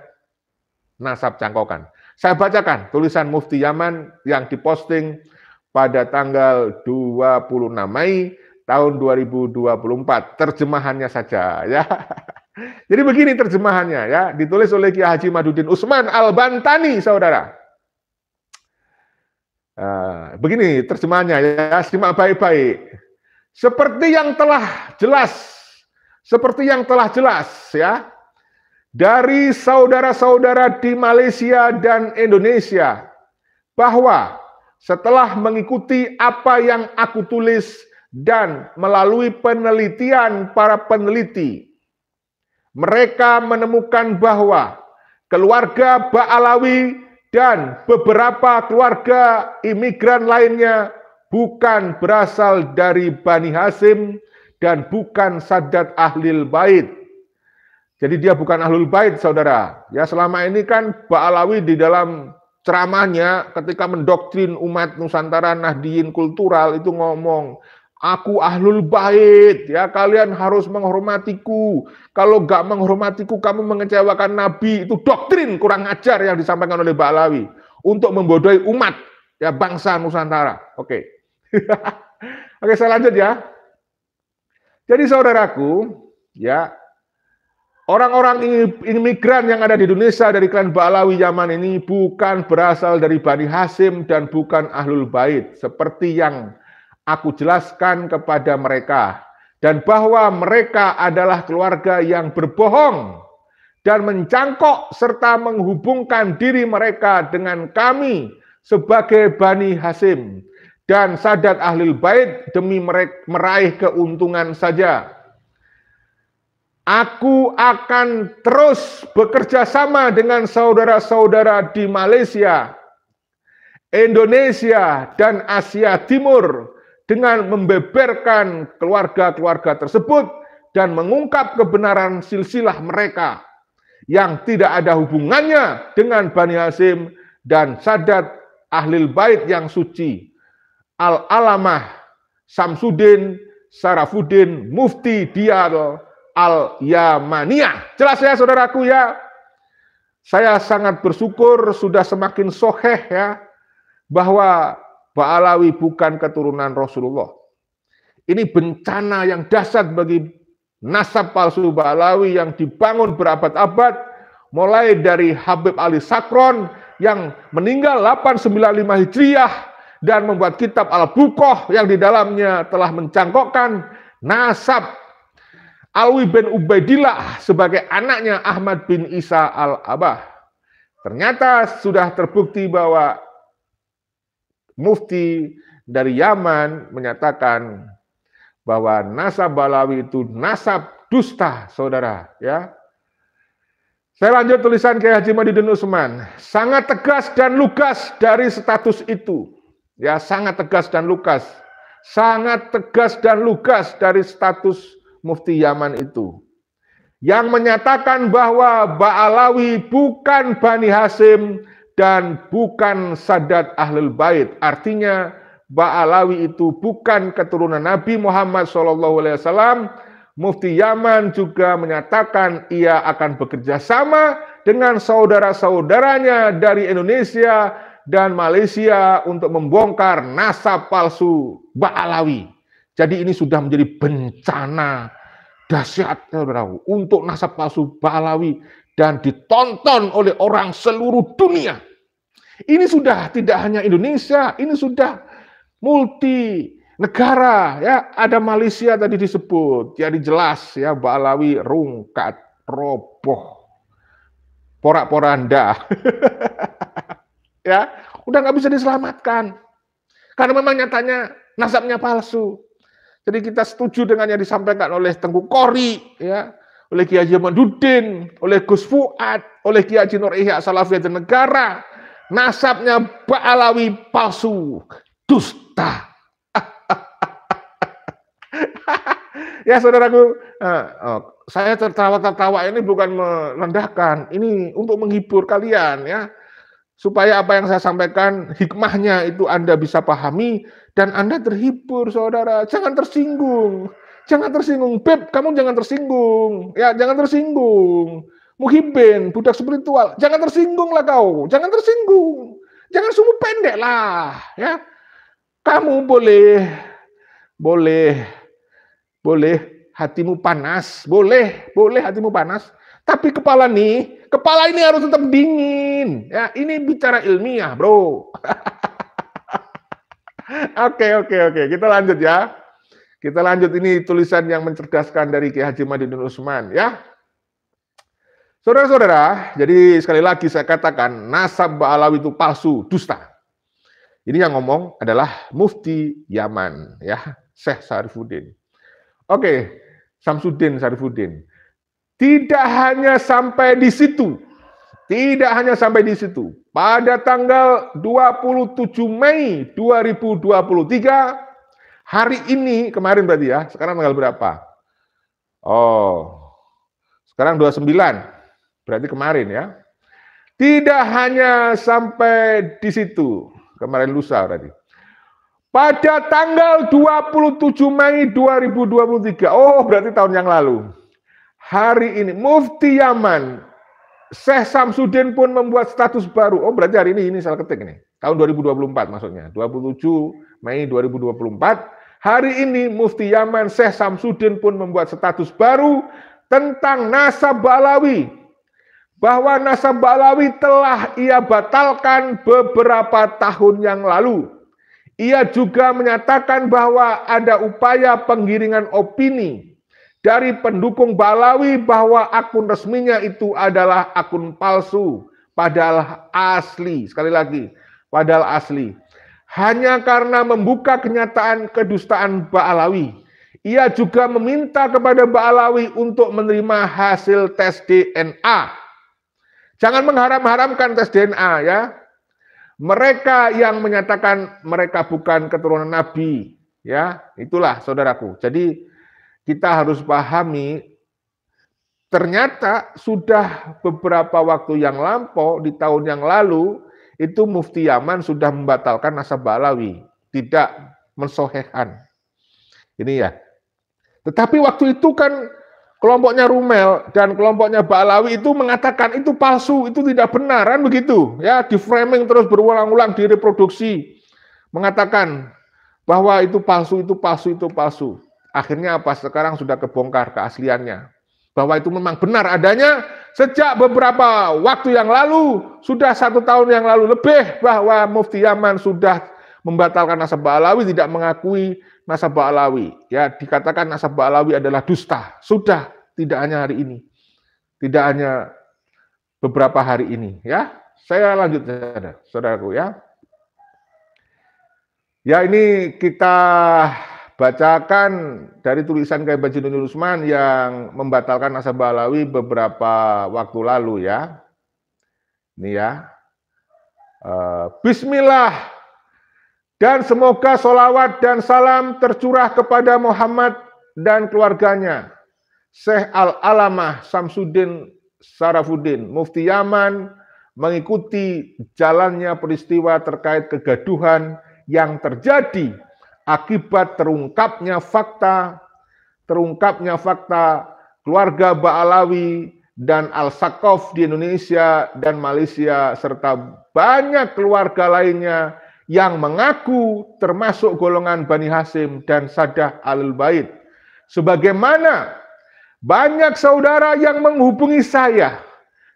nasab cangkokan. Saya bacakan tulisan Mufti Yaman yang diposting pada tanggal 26 Mei tahun 2024. Terjemahannya saja, ya. Jadi begini terjemahannya, ya, ditulis oleh Ki Haji Imaduddin Usman Al-Bantani, saudara. Begini terjemahannya, ya, simak baik-baik. Seperti yang telah jelas, ya, dari saudara-saudara di Malaysia dan Indonesia, bahwa setelah mengikuti apa yang aku tulis dan melalui penelitian para peneliti, mereka menemukan bahwa keluarga Ba'alawi dan beberapa keluarga imigran lainnya bukan berasal dari Bani Hasyim dan bukan Sadat Ahlul Bait. Jadi dia bukan Ahlul Bait, saudara. Ya, selama ini kan Ba'alawi di dalam ceramahnya ketika mendoktrin umat Nusantara Nahdiyin kultural itu ngomong, aku Ahlul Bait, ya kalian harus menghormatiku. Kalau nggak menghormatiku, kamu mengecewakan Nabi. Itu doktrin kurang ajar yang disampaikan oleh Ba'alawi untuk membodohi umat, ya bangsa Nusantara. Oke. Oke, saya lanjut ya. Jadi saudaraku, ya orang-orang imigran yang ada di Indonesia dari klan Ba'alawi Yaman ini bukan berasal dari Bani Hasyim dan bukan Ahlul Bait seperti yang aku jelaskan kepada mereka, dan bahwa mereka adalah keluarga yang berbohong dan mencangkok serta menghubungkan diri mereka dengan kami sebagai Bani Hasyim dan Sadat Ahlul Bait demi meraih keuntungan saja. Aku akan terus bekerja sama dengan saudara-saudara di Malaysia, Indonesia, dan Asia Timur dengan membeberkan keluarga-keluarga tersebut dan mengungkap kebenaran silsilah mereka yang tidak ada hubungannya dengan Bani Hasyim dan Sadat Ahlul Bait yang suci. Al-Alamah Samsudin Sarafuddin Mufti Diyar Al-Yamaniyah. Jelas ya saudaraku ya. Saya sangat bersyukur sudah semakin soheh ya bahwa Ba'alawi bukan keturunan Rasulullah. Ini bencana yang dahsyat bagi nasab palsu Ba'alawi yang dibangun berabad-abad, mulai dari Habib Ali Sakron yang meninggal 895 Hijriah dan membuat kitab Al-Buqah yang di dalamnya telah mencangkokkan nasab Alwi bin Ubaidillah sebagai anaknya Ahmad bin Isa Al-Abah. Ternyata sudah terbukti bahwa Mufti dari Yaman menyatakan bahwa nasab Ba'alawi itu nasab dusta, saudara. Ya, saya lanjut tulisan Kiai Haji Madidin Utsman. Sangat tegas dan lugas dari status itu. Ya, sangat tegas dan lugas. Sangat tegas dan lugas dari status Mufti Yaman itu. Yang menyatakan bahwa Ba'alawi bukan Bani Hasyim dan bukan Sadat Ahlul Bait. Artinya Ba'alawi itu bukan keturunan Nabi Muhammad SAW. Mufti Yaman juga menyatakan ia akan bekerja sama dengan saudara-saudaranya dari Indonesia dan Malaysia untuk membongkar nasab palsu Ba'alawi. Jadi ini sudah menjadi bencana dahsyat saudaraku untuk nasab palsu Ba'alawi dan ditonton oleh orang seluruh dunia. Ini sudah tidak hanya Indonesia, ini sudah multi negara ya. Ada Malaysia tadi disebut, jadi jelas ya Ba'alawi rungkat, roboh, porak-poranda. Ya, udah nggak bisa diselamatkan. Karena memang nyatanya nasabnya palsu. Jadi kita setuju dengan yang disampaikan oleh Tengku Qori, ya, oleh Kiai Haji Madudin, oleh Gus Fuad, oleh Kiai Haji Nur Ihya Salafiyah Negara. Nasabnya Ba'alawi palsu, dusta. Ya saudaraku, saya tertawa-tertawa ini bukan merendahkan, ini untuk menghibur kalian ya. Supaya apa yang saya sampaikan, hikmahnya itu Anda bisa pahami, dan Anda terhibur, saudara. Jangan tersinggung. Jangan tersinggung. Beb, kamu jangan tersinggung. Ya, jangan tersinggung. Muhibin, budak spiritual. Jangan tersinggung lah kau. Jangan tersinggung. Jangan sumbu pendek lah. Ya, kamu boleh hatimu panas. Boleh hatimu panas. Tapi kepala ini harus tetap dingin. Ya, ini bicara ilmiah, bro. Oke. Kita lanjut ya. Kita lanjut, ini tulisan yang mencerdaskan dari Kiai Haji Madidin Utsman ya. Saudara-saudara, jadi sekali lagi saya katakan nasab Ba'alawi itu palsu, dusta. Ini yang ngomong adalah Mufti Yaman ya. Syekh Syarifuddin. Oke, Samsudin Syarifuddin. Tidak hanya sampai di situ. Tidak hanya sampai di situ. Pada tanggal 27 Mei 2023, hari ini, kemarin berarti ya, sekarang tanggal berapa? Oh, sekarang 29, berarti kemarin ya. Tidak hanya sampai di situ, kemarin lusa berarti. Pada tanggal 27 Mei 2023, oh berarti tahun yang lalu. Hari ini, Mufti Yaman, Syekh Samsudin pun membuat status baru. Oh berarti hari ini salah ketik nih. Tahun 2024 maksudnya. 27 Mei 2024. Hari ini Mufti Yaman Syekh Samsudin pun membuat status baru tentang nasab Ba'alawi. Bahwa nasab Ba'alawi telah ia batalkan beberapa tahun yang lalu. Ia juga menyatakan bahwa ada upaya penggiringan opini dari pendukung Ba'alawi bahwa akun resminya itu adalah akun palsu, padahal asli. Sekali lagi, padahal asli. Hanya karena membuka kenyataan kedustaan Ba'alawi. Ia juga meminta kepada Ba'alawi untuk menerima hasil tes DNA. Jangan mengharam-haramkan tes DNA ya. Mereka yang menyatakan mereka bukan keturunan Nabi, ya, itulah saudaraku. Jadi kita harus pahami, ternyata sudah beberapa waktu yang lampau, di tahun yang lalu, itu Mufti Yaman sudah membatalkan nasab Ba'alawi, tidak mensohehan. Ini ya. Tetapi waktu itu kan kelompoknya Rumel dan kelompoknya Ba'alawi itu mengatakan itu palsu, itu tidak benar, kan begitu. Ya, di framing terus berulang-ulang, direproduksi. Mengatakan bahwa itu palsu, itu palsu, itu palsu. Akhirnya apa? Sekarang sudah kebongkar keasliannya. Bahwa itu memang benar adanya sejak beberapa waktu yang lalu, sudah 1 tahun yang lalu lebih, bahwa Mufti Yaman sudah membatalkan nasab Ba'alawi, tidak mengakui nasab Ba'alawi. Ya, dikatakan nasab Ba'alawi adalah dusta. Sudah, tidak hanya hari ini. Tidak hanya beberapa hari ini, ya. Saya lanjut, saudaraku ya. Ya, ini kita bacakan dari tulisan Kiai Haji Nurul Usman yang membatalkan nasab Ba'alawi beberapa waktu lalu ya. Ini ya. Bismillah. Dan semoga sholawat dan salam tercurah kepada Muhammad dan keluarganya. Syekh Al-Alamah Samsudin Syarifuddin, Mufti Yaman, mengikuti jalannya peristiwa terkait kegaduhan yang terjadi akibat terungkapnya fakta keluarga Ba'alawi dan Al-Saqaf di Indonesia dan Malaysia, serta banyak keluarga lainnya yang mengaku termasuk golongan Bani Hasyim dan Sadah Ahlul Bait. Sebagaimana banyak saudara yang menghubungi saya,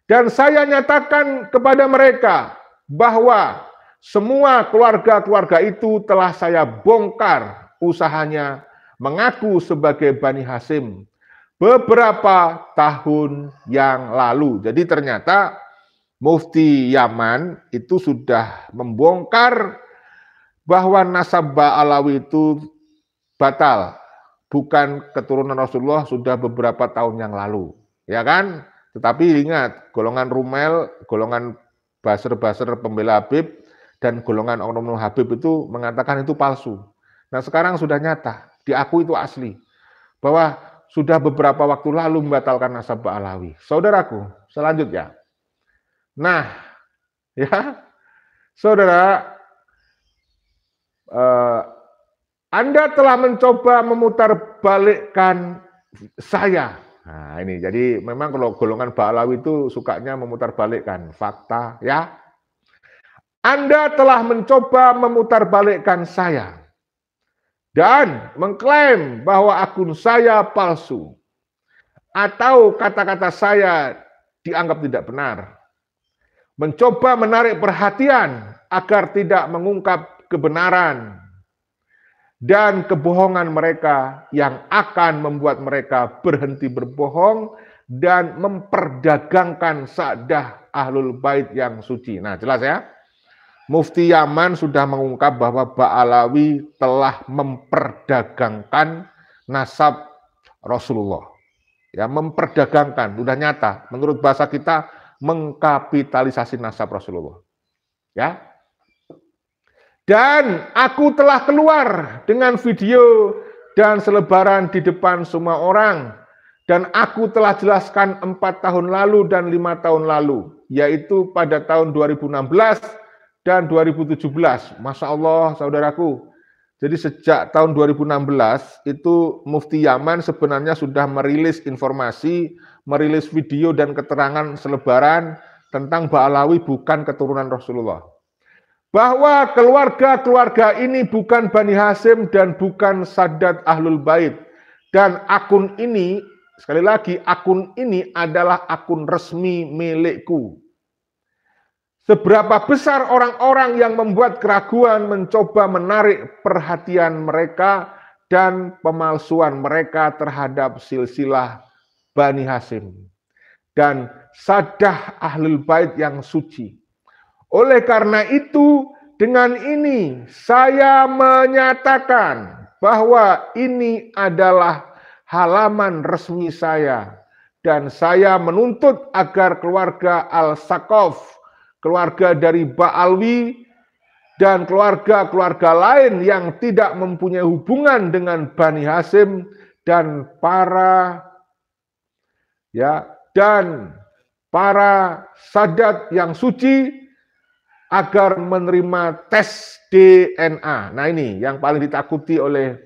dan saya nyatakan kepada mereka bahwa semua keluarga-keluarga itu telah saya bongkar usahanya mengaku sebagai Bani Hasyim beberapa tahun yang lalu. Jadi ternyata Mufti Yaman itu sudah membongkar bahwa nasab Ba'alawi itu batal, bukan keturunan Rasulullah sudah beberapa tahun yang lalu, ya kan? Tetapi ingat, golongan Rumel, golongan baser-baser pembela Habib, dan golongan oknum Habib itu mengatakan itu palsu. Nah sekarang sudah nyata, diakui itu asli, bahwa sudah beberapa waktu lalu membatalkan nasab Ba'alawi. Saudaraku, selanjutnya. Nah, ya, saudara, Anda telah mencoba memutarbalikkan saya. Nah, ini jadi memang kalau golongan Ba'alawi itu sukanya memutarbalikkan fakta, ya. Anda telah mencoba memutarbalikkan saya dan mengklaim bahwa akun saya palsu atau kata-kata saya dianggap tidak benar. Mencoba menarik perhatian agar tidak mengungkap kebenaran dan kebohongan mereka yang akan membuat mereka berhenti berbohong dan memperdagangkan Sadah Ahlul Bait yang suci. Nah, jelas ya. Mufti Yaman sudah mengungkap bahwa Ba'alawi telah memperdagangkan nasab Rasulullah. Ya, memperdagangkan, sudah nyata. Menurut bahasa kita, mengkapitalisasi nasab Rasulullah. Ya. Dan aku telah keluar dengan video dan selebaran di depan semua orang. Dan aku telah jelaskan 4 tahun lalu dan 5 tahun lalu, yaitu pada tahun 2016 dan 2017. Masya Allah, saudaraku. Jadi sejak tahun 2016 itu Mufti Yaman sebenarnya sudah merilis informasi, merilis video dan keterangan selebaran tentang Ba'alawi bukan keturunan Rasulullah. Bahwa keluarga-keluarga ini bukan Bani Hasyim dan bukan Sadat Ahlul Bait. Dan akun ini, sekali lagi, akun ini adalah akun resmi milikku. Seberapa besar orang-orang yang membuat keraguan mencoba menarik perhatian mereka dan pemalsuan mereka terhadap silsilah Bani Hasyim dan Sadah Ahlul Bait yang suci. Oleh karena itu, dengan ini saya menyatakan bahwa ini adalah halaman resmi saya dan saya menuntut agar keluarga Al-Saqaf, keluarga dari Ba'alawi dan keluarga-keluarga lain yang tidak mempunyai hubungan dengan Bani Hasyim dan para sadat yang suci agar menerima tes DNA. Nah ini yang paling ditakuti oleh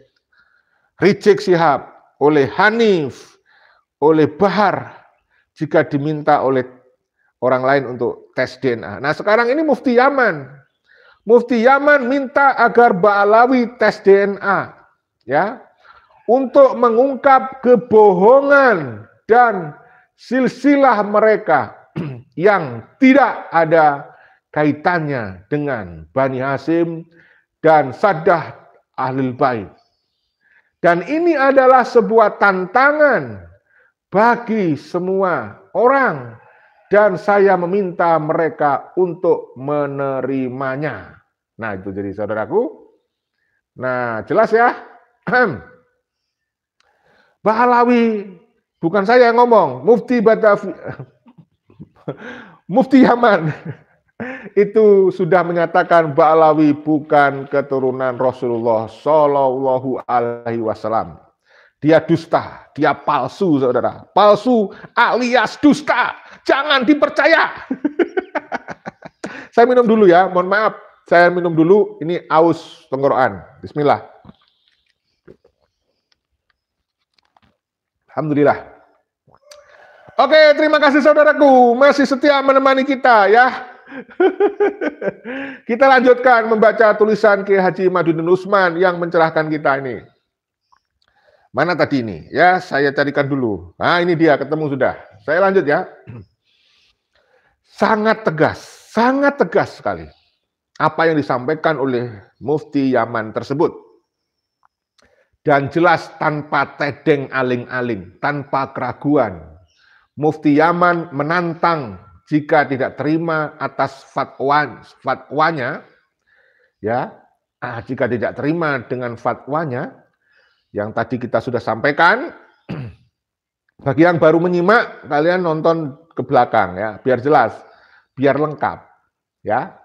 Rizik Syihab, oleh Hanif, oleh Bahar jika diminta oleh orang lain untuk tes DNA. Nah sekarang ini Mufti Yaman. Mufti Yaman minta agar Ba'alawi tes DNA. Ya, untuk mengungkap kebohongan dan silsilah mereka yang tidak ada kaitannya dengan Bani Hasyim dan Sadah Ahlul Bait. Dan ini adalah sebuah tantangan bagi semua orang dan saya meminta mereka untuk menerimanya. Nah, itu jadi saudaraku. Nah, jelas ya. Ba'alawi, bukan saya yang ngomong, Mufti Yaman itu sudah menyatakan Ba'alawi bukan keturunan Rasulullah Shallallahu Alaihi Wasallam. Dia dusta, dia palsu, saudara. Palsu alias dusta, jangan dipercaya. Saya minum dulu ya, mohon maaf. Saya minum dulu, ini aus tenggorokan. Bismillah. Alhamdulillah. Oke, terima kasih saudaraku. Masih setia menemani kita ya. Kita lanjutkan membaca tulisan Kiai Haji Madudin Usman yang mencerahkan kita ini. Mana tadi ini? Ya, saya carikan dulu. Nah, ini dia, ketemu sudah. Saya lanjut ya. Sangat tegas sekali apa yang disampaikan oleh Mufti Yaman tersebut. Dan jelas tanpa tedeng aling-aling, tanpa keraguan. Mufti Yaman menantang jika tidak terima atas fatwanya, ya, jika tidak terima dengan fatwanya, yang tadi kita sudah sampaikan, bagi yang baru menyimak, kalian nonton ke belakang ya, biar jelas, biar lengkap, ya.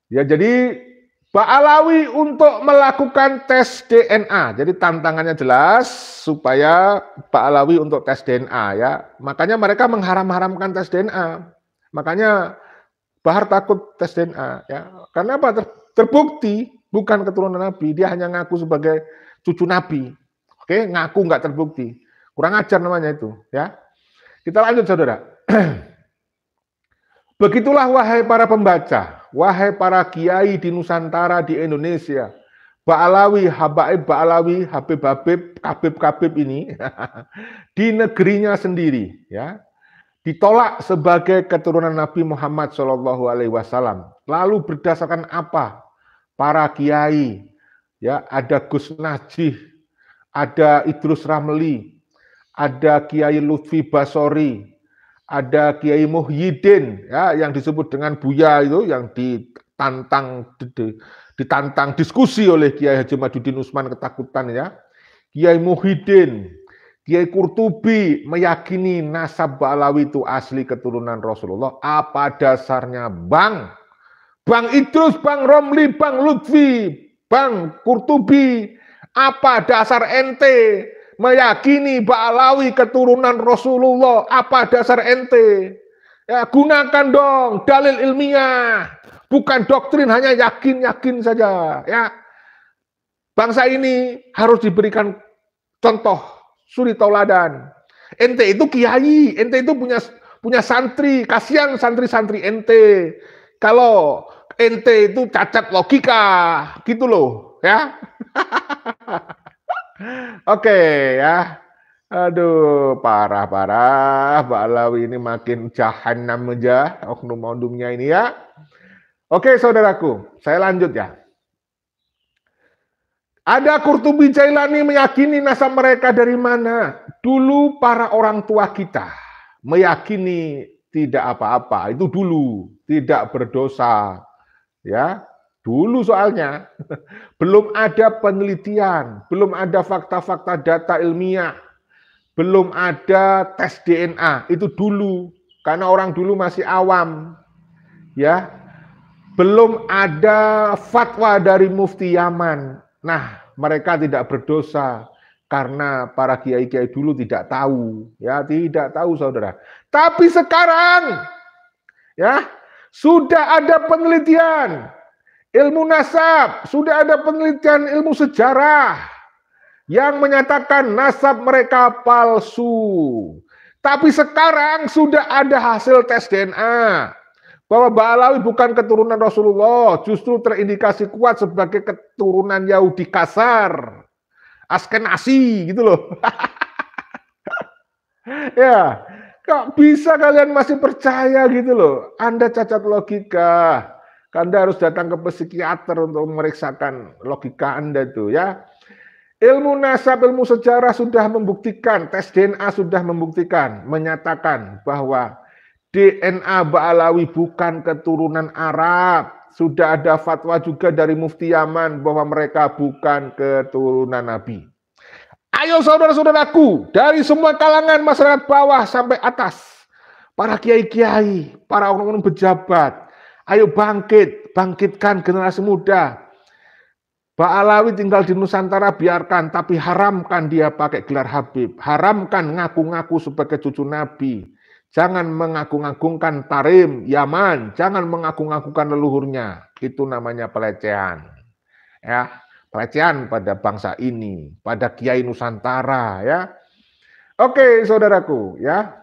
Ya, jadi Ba'alawi untuk melakukan tes DNA. Jadi tantangannya jelas supaya Ba'alawi untuk tes DNA ya. Makanya mereka mengharam-haramkan tes DNA. Makanya Bahar takut tes DNA ya. Karena apa? Terbukti bukan keturunan Nabi, dia hanya ngaku sebagai cucu Nabi. Oke, ngaku nggak terbukti. Kurang ajar namanya itu ya. Kita lanjut saudara. Begitulah wahai para pembaca, wahai para kiai di Nusantara, di Indonesia, Ba'alawi, Habaib Ba'alawi, Habib ini di negerinya sendiri, ya, ditolak sebagai keturunan Nabi Muhammad SAW. Lalu berdasarkan apa? Para kiai, ya, ada Gus Najih, ada Idrus Ramli, ada Kiai Lutfi Basori, ada Kiai Muhyiddin ya yang disebut dengan Buya itu yang ditantang diskusi oleh Kiai Haji Maduddin Usman ketakutan ya. Kiai Muhyiddin, Kiai Qurtubi meyakini nasab Ba'alawi itu asli keturunan Rasulullah. Apa dasarnya, Bang? Bang Idrus, Bang Romli, Bang Lutfi, Bang Qurtubi, apa dasar ente meyakini Ba'alawi keturunan Rasulullah? Apa dasar ente? Ya, gunakan dong dalil ilmiah, bukan doktrin hanya yakin-yakin saja. Ya, bangsa ini harus diberikan contoh suri tauladan. Ente itu kiai, ente itu punya santri, kasihan santri-santri ente. Kalau ente itu cacat logika, gitu loh, ya. Oke, ya. Aduh, parah-parah. Ba'alawi ini makin jahanam aja, oknum-oknumnya ini ya. Oke, saudaraku, saya lanjut ya. Ada Qurtubi Jailani meyakini nasab mereka dari mana? Dulu para orang tua kita meyakini tidak apa-apa, itu dulu, tidak berdosa. Ya, dulu soalnya belum ada penelitian, belum ada fakta-fakta data ilmiah, belum ada tes DNA, itu dulu. Karena orang dulu masih awam. Ya, belum ada fatwa dari mufti Yaman. Nah, mereka tidak berdosa karena para kiai-kiai dulu tidak tahu, ya, tidak tahu saudara. Tapi sekarang ya, sudah ada penelitian ilmu nasab, sudah ada penelitian ilmu sejarah yang menyatakan nasab mereka palsu. Tapi sekarang sudah ada hasil tes DNA bahwa Ba'alawi bukan keturunan Rasulullah, justru terindikasi kuat sebagai keturunan Yahudi kasar, Askenasi gitu loh. Ya, kok bisa kalian masih percaya gitu loh? Anda cacat logika. Anda harus datang ke psikiater untuk memeriksakan logika Anda tuh ya. Ilmu nasab, ilmu sejarah sudah membuktikan, tes DNA sudah membuktikan, menyatakan bahwa DNA Ba'alawi bukan keturunan Arab. Sudah ada fatwa juga dari Mufti Yaman bahwa mereka bukan keturunan Nabi. Ayo saudara-saudaraku, dari semua kalangan masyarakat bawah sampai atas, para kiai-kiai, para orang-orang pejabat, ayo bangkitkan generasi muda. Ba'alawi tinggal di Nusantara biarkan, tapi haramkan dia pakai gelar Habib. Haramkan ngaku-ngaku sebagai cucu Nabi. Jangan mengagung-agungkan Tarim, Yaman. Jangan mengagung-agungkan leluhurnya. Itu namanya pelecehan. Ya, pelecehan pada bangsa ini, pada Kiai Nusantara. Ya, oke, saudaraku. Ya,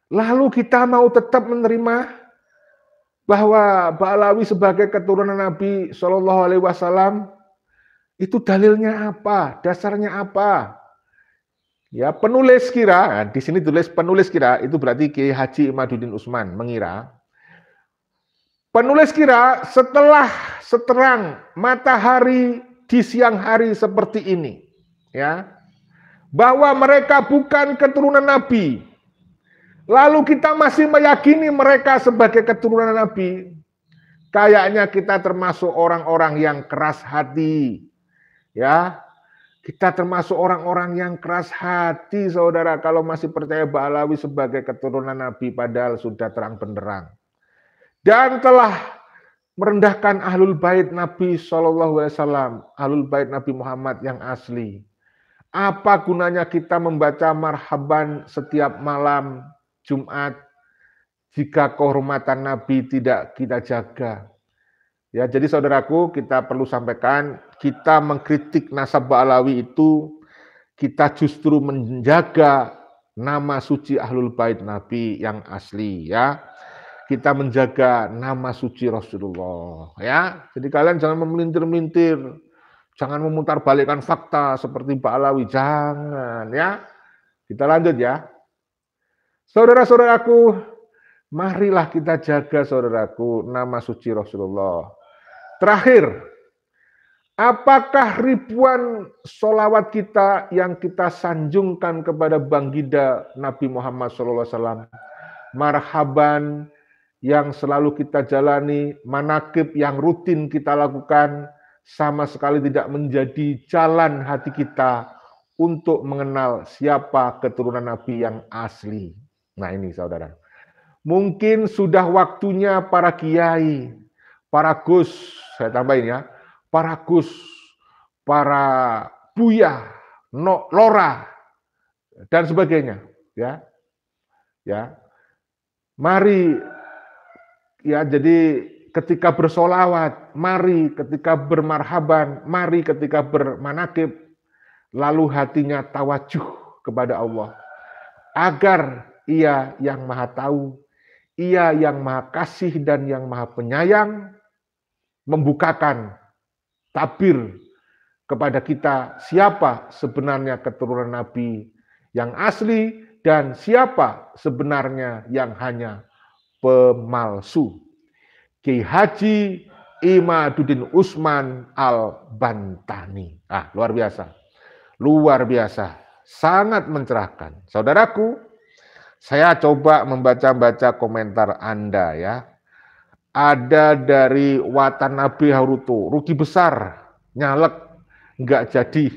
lalu kita mau tetap menerima bahwa Ba'alawi sebagai keturunan Nabi Shallallahu Alaihi Wasallam, itu dalilnya apa? Dasarnya apa? Ya, penulis kira, di sini tulis penulis kira, itu berarti Kiai Haji Maduddin Usman mengira. Penulis kira setelah seterang matahari di siang hari seperti ini, ya, bahwa mereka bukan keturunan Nabi. Lalu kita masih meyakini mereka sebagai keturunan Nabi. Kayaknya kita termasuk orang-orang yang keras hati. Ya, kita termasuk orang-orang yang keras hati, saudara, kalau masih percaya Ba'alawi sebagai keturunan Nabi, padahal sudah terang benderang. Dan telah merendahkan Ahlul Bait Nabi SAW, Ahlul Bait Nabi Muhammad yang asli. Apa gunanya kita membaca marhaban setiap malam Jumat jika kehormatan Nabi tidak kita jaga? Ya, jadi saudaraku, kita perlu sampaikan, kita mengkritik nasab Ba'alawi itu, kita justru menjaga nama suci Ahlul Bait Nabi yang asli, ya. Kita menjaga nama suci Rasulullah, ya. Jadi kalian jangan memelintir-melintir, jangan memutarbalikkan fakta seperti Ba'alawi, jangan, ya. Kita lanjut ya. Saudara-saudaraku, marilah kita jaga, saudaraku, nama suci Rasulullah. Terakhir, Apakah ribuan sholawat kita yang kita sanjungkan kepada baginda Nabi Muhammad SAW, marhaban yang selalu kita jalani, manakib yang rutin kita lakukan, sama sekali tidak menjadi jalan hati kita untuk mengenal siapa keturunan Nabi yang asli. Nah ini saudara, mungkin sudah waktunya para kiai, para gus, saya tambahin ya, para gus, para buya, lora, dan sebagainya, ya, ya. Mari, ya, jadi ketika bersolawat, mari ketika bermarhaban, mari ketika bermanakib, lalu hatinya tawajuh kepada Allah, agar Ia yang Maha Tahu, Ia yang Maha Kasih dan yang Maha Penyayang, membukakan tabir kepada kita siapa sebenarnya keturunan Nabi yang asli dan siapa sebenarnya yang hanya pemalsu. Kiai Haji Imaduddin Usman Al-Bantani. Luar biasa. Luar biasa. Sangat mencerahkan. Saudaraku, saya coba membaca-baca komentar Anda ya. Ada dari Watanabe Haruto, rugi besar, nyalek, nggak jadi.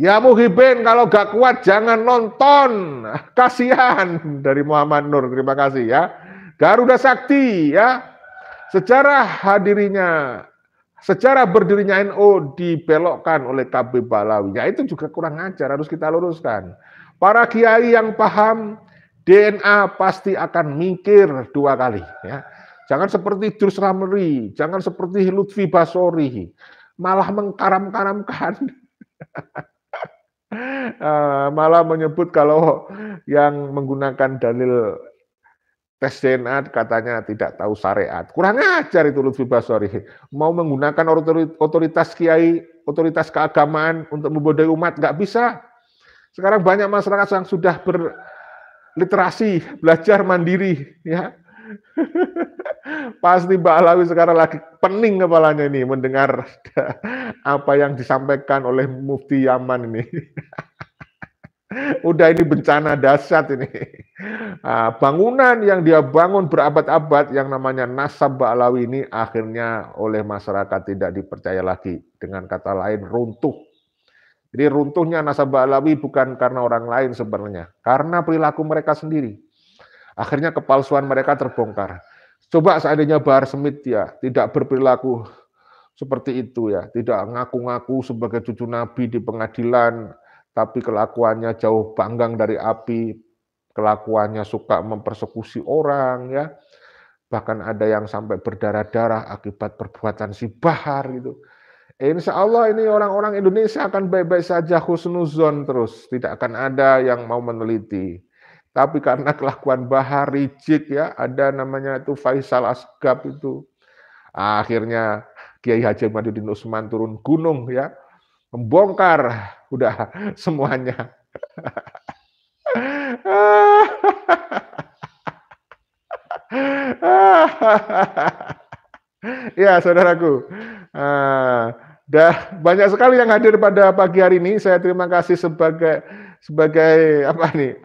Ya Muhibin, kalau nggak kuat jangan nonton, kasihan. Dari Muhammad Nur, terima kasih ya. Garuda Sakti ya, sejarah berdirinya NU dibelokkan oleh KB Balawi. Ya itu juga kurang ajar, harus kita luruskan. Para kiai yang paham DNA pasti akan mikir 2 kali ya. Jangan seperti Idrus Ramli, jangan seperti Lutfi Basori, malah mengkaram-karamkan. Malah menyebut kalau yang menggunakan dalil tes DNA katanya tidak tahu syariat. Kurang ajar itu Lutfi Basori. Mau menggunakan otoritas kiai, otoritas keagamaan untuk membodohi umat, nggak bisa. Sekarang banyak masyarakat yang sudah berliterasi, belajar mandiri, ya. Pasti Mbak Alawi sekarang lagi pening kepalanya ini mendengar apa yang disampaikan oleh Mufti Yaman ini. Udah ini bencana dahsyat ini. Bangunan yang dia bangun berabad-abad yang namanya nasab Mbak Alawi ini akhirnya oleh masyarakat tidak dipercaya lagi. Dengan kata lain runtuh. Jadi runtuhnya nasab Mbak Alawi bukan karena orang lain sebenarnya, karena perilaku mereka sendiri. Akhirnya kepalsuan mereka terbongkar. Coba seandainya Bahar Smith ya tidak berperilaku seperti itu ya, tidak ngaku-ngaku sebagai cucu Nabi di pengadilan, tapi kelakuannya jauh panggang dari api, kelakuannya suka mempersekusi orang ya, bahkan ada yang sampai berdarah-darah akibat perbuatan si Bahar gitu. Insya Allah ini orang-orang Indonesia akan baik-baik saja, husnuzon terus, tidak akan ada yang mau meneliti. Tapi karena kelakuan Bahar Rijik ya, ada namanya itu Faisal Asgab itu. Akhirnya Kiai Haji Imaduddin Usman turun gunung ya, membongkar udah semuanya. Ya saudaraku, banyak sekali yang hadir pada pagi hari ini. Saya terima kasih sebagai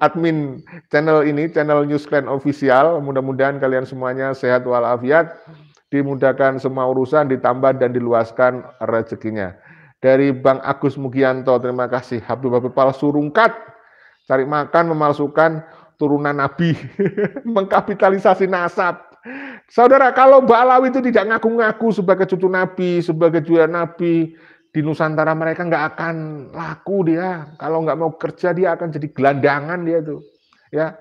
admin channel ini, channel Newsclan Official. Mudah-mudahan kalian semuanya sehat walafiat, dimudahkan semua urusan, ditambah dan diluaskan rezekinya. Dari Bang Agus Mugianto, terima kasih. Habib-habib palsu rungkat, cari makan, memalsukan turunan Nabi, mengkapitalisasi nasab. Saudara, kalau Mbak Alawi itu tidak ngaku-ngaku sebagai cucu Nabi, sebagai jual Nabi, di Nusantara mereka nggak akan laku dia. Kalau nggak mau kerja dia akan jadi gelandangan dia itu. Ya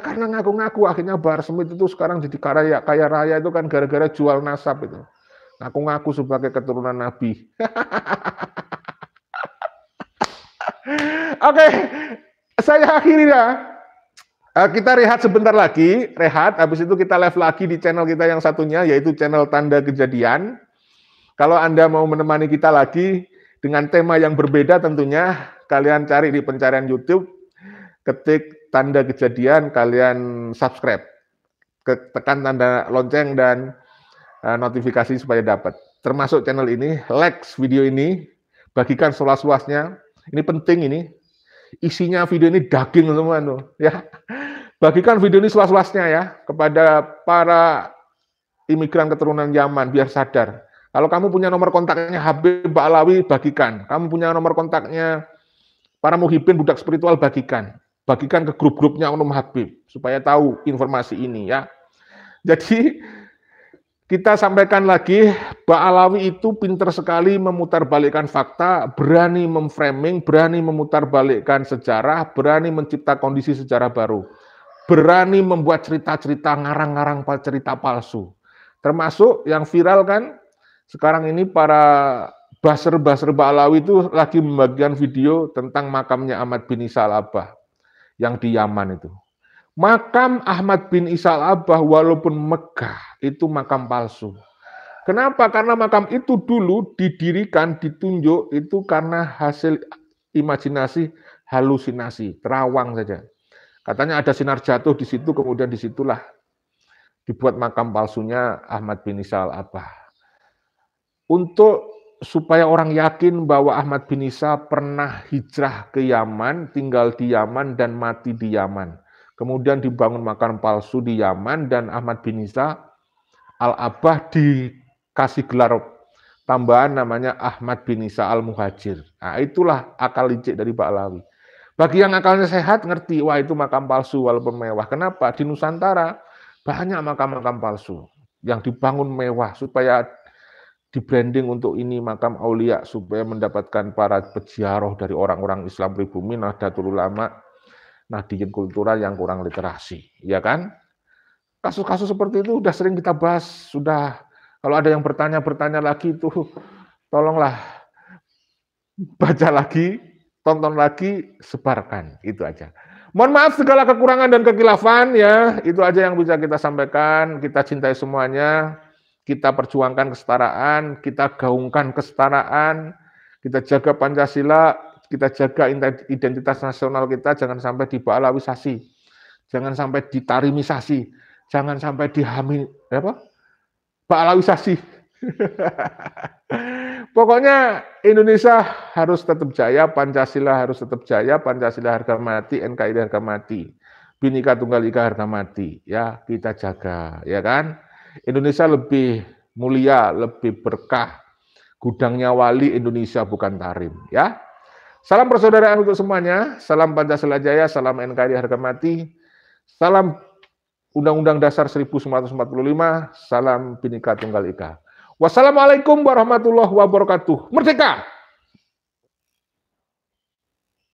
karena ngaku-ngaku akhirnya Bahar Smith itu sekarang jadi kaya raya itu kan gara-gara jual nasab itu. Ngaku-ngaku sebagai keturunan Nabi. Oke, saya akhiri ya. Kita rehat sebentar lagi, habis itu kita live lagi di channel kita yang satunya, yaitu channel Tanda Kejadian. Kalau Anda mau menemani kita lagi dengan tema yang berbeda tentunya, kalian cari di pencarian YouTube, ketik Tanda Kejadian, kalian subscribe, tekan tanda lonceng dan notifikasi supaya dapat. termasuk channel ini, like video ini, bagikan seluas-luasnya. Ini penting ini. Isinya video ini daging semua tuh, ya. Bagikan video ini seluas-luasnya ya kepada para imigran keturunan Yaman biar sadar. Kalau kamu punya nomor kontaknya Habib Ba'alawi, bagikan. Kamu punya nomor kontaknya para muhibin budak spiritual, bagikan. Bagikan ke grup-grupnya Oknum Habib supaya tahu informasi ini ya. Jadi kita sampaikan lagi, Ba'alawi itu pintar sekali memutarbalikkan fakta, berani memframing, berani memutarbalikkan sejarah, berani mencipta kondisi sejarah baru, berani membuat cerita-cerita, ngarang-ngarang cerita palsu. Termasuk yang viral kan, sekarang ini para buzzer-buzzer Ba'alawi itu lagi membagikan video tentang makamnya Ahmad bin Isa al-Abbah yang di Yaman itu. Makam Ahmad bin Isa al-Abbah walaupun megah, itu makam palsu. Kenapa? Karena makam itu dulu didirikan, ditunjuk, itu karena hasil imajinasi, halusinasi, terawang saja. Katanya ada sinar jatuh di situ, kemudian disitulah dibuat makam palsunya Ahmad bin Isa al-Abbah. Untuk supaya orang yakin bahwa Ahmad bin Isa pernah hijrah ke Yaman, tinggal di Yaman, dan mati di Yaman. Kemudian dibangun makam palsu di Yaman, dan Ahmad bin Isa al-Abbah dikasih gelar tambahan namanya Ahmad bin Isa al-Muhajir. Nah, itulah akal licik dari Ba'alawi. Bagi yang akalnya sehat, ngerti, wah itu makam palsu walaupun mewah. Kenapa? Di Nusantara banyak makam-makam palsu yang dibangun mewah supaya di-branding untuk ini makam aulia, supaya mendapatkan para peziarah dari orang-orang Islam pribumi, Nahdlatul Ulama, Nahdien kultural yang kurang literasi, ya kan? Kasus-kasus seperti itu sudah sering kita bahas, sudah. Kalau ada yang bertanya lagi itu, tolonglah baca lagi, tonton lagi, sebarkan, itu aja. Mohon maaf segala kekurangan dan kekilafan ya, itu aja yang bisa kita sampaikan. Kita cintai semuanya, kita perjuangkan kesetaraan, kita gaungkan kesetaraan, kita jaga Pancasila, kita jaga identitas nasional kita, jangan sampai diba'alawisasi, jangan sampai ditarimisasi, jangan sampai ba'alawisasi. Pokoknya Indonesia harus tetap jaya, Pancasila harus tetap jaya, Pancasila harga mati, NKRI harga mati, Bhinneka Tunggal Ika harga mati, ya kita jaga, ya kan? Indonesia lebih mulia, lebih berkah, gudangnya wali Indonesia bukan tarim, ya. Salam persaudaraan untuk semuanya, salam Pancasila Jaya, salam NKRI harga mati, salam Undang-Undang Dasar 1945, salam Bhinneka Tunggal Ika. Wassalamualaikum warahmatullahi wabarakatuh. Merdeka!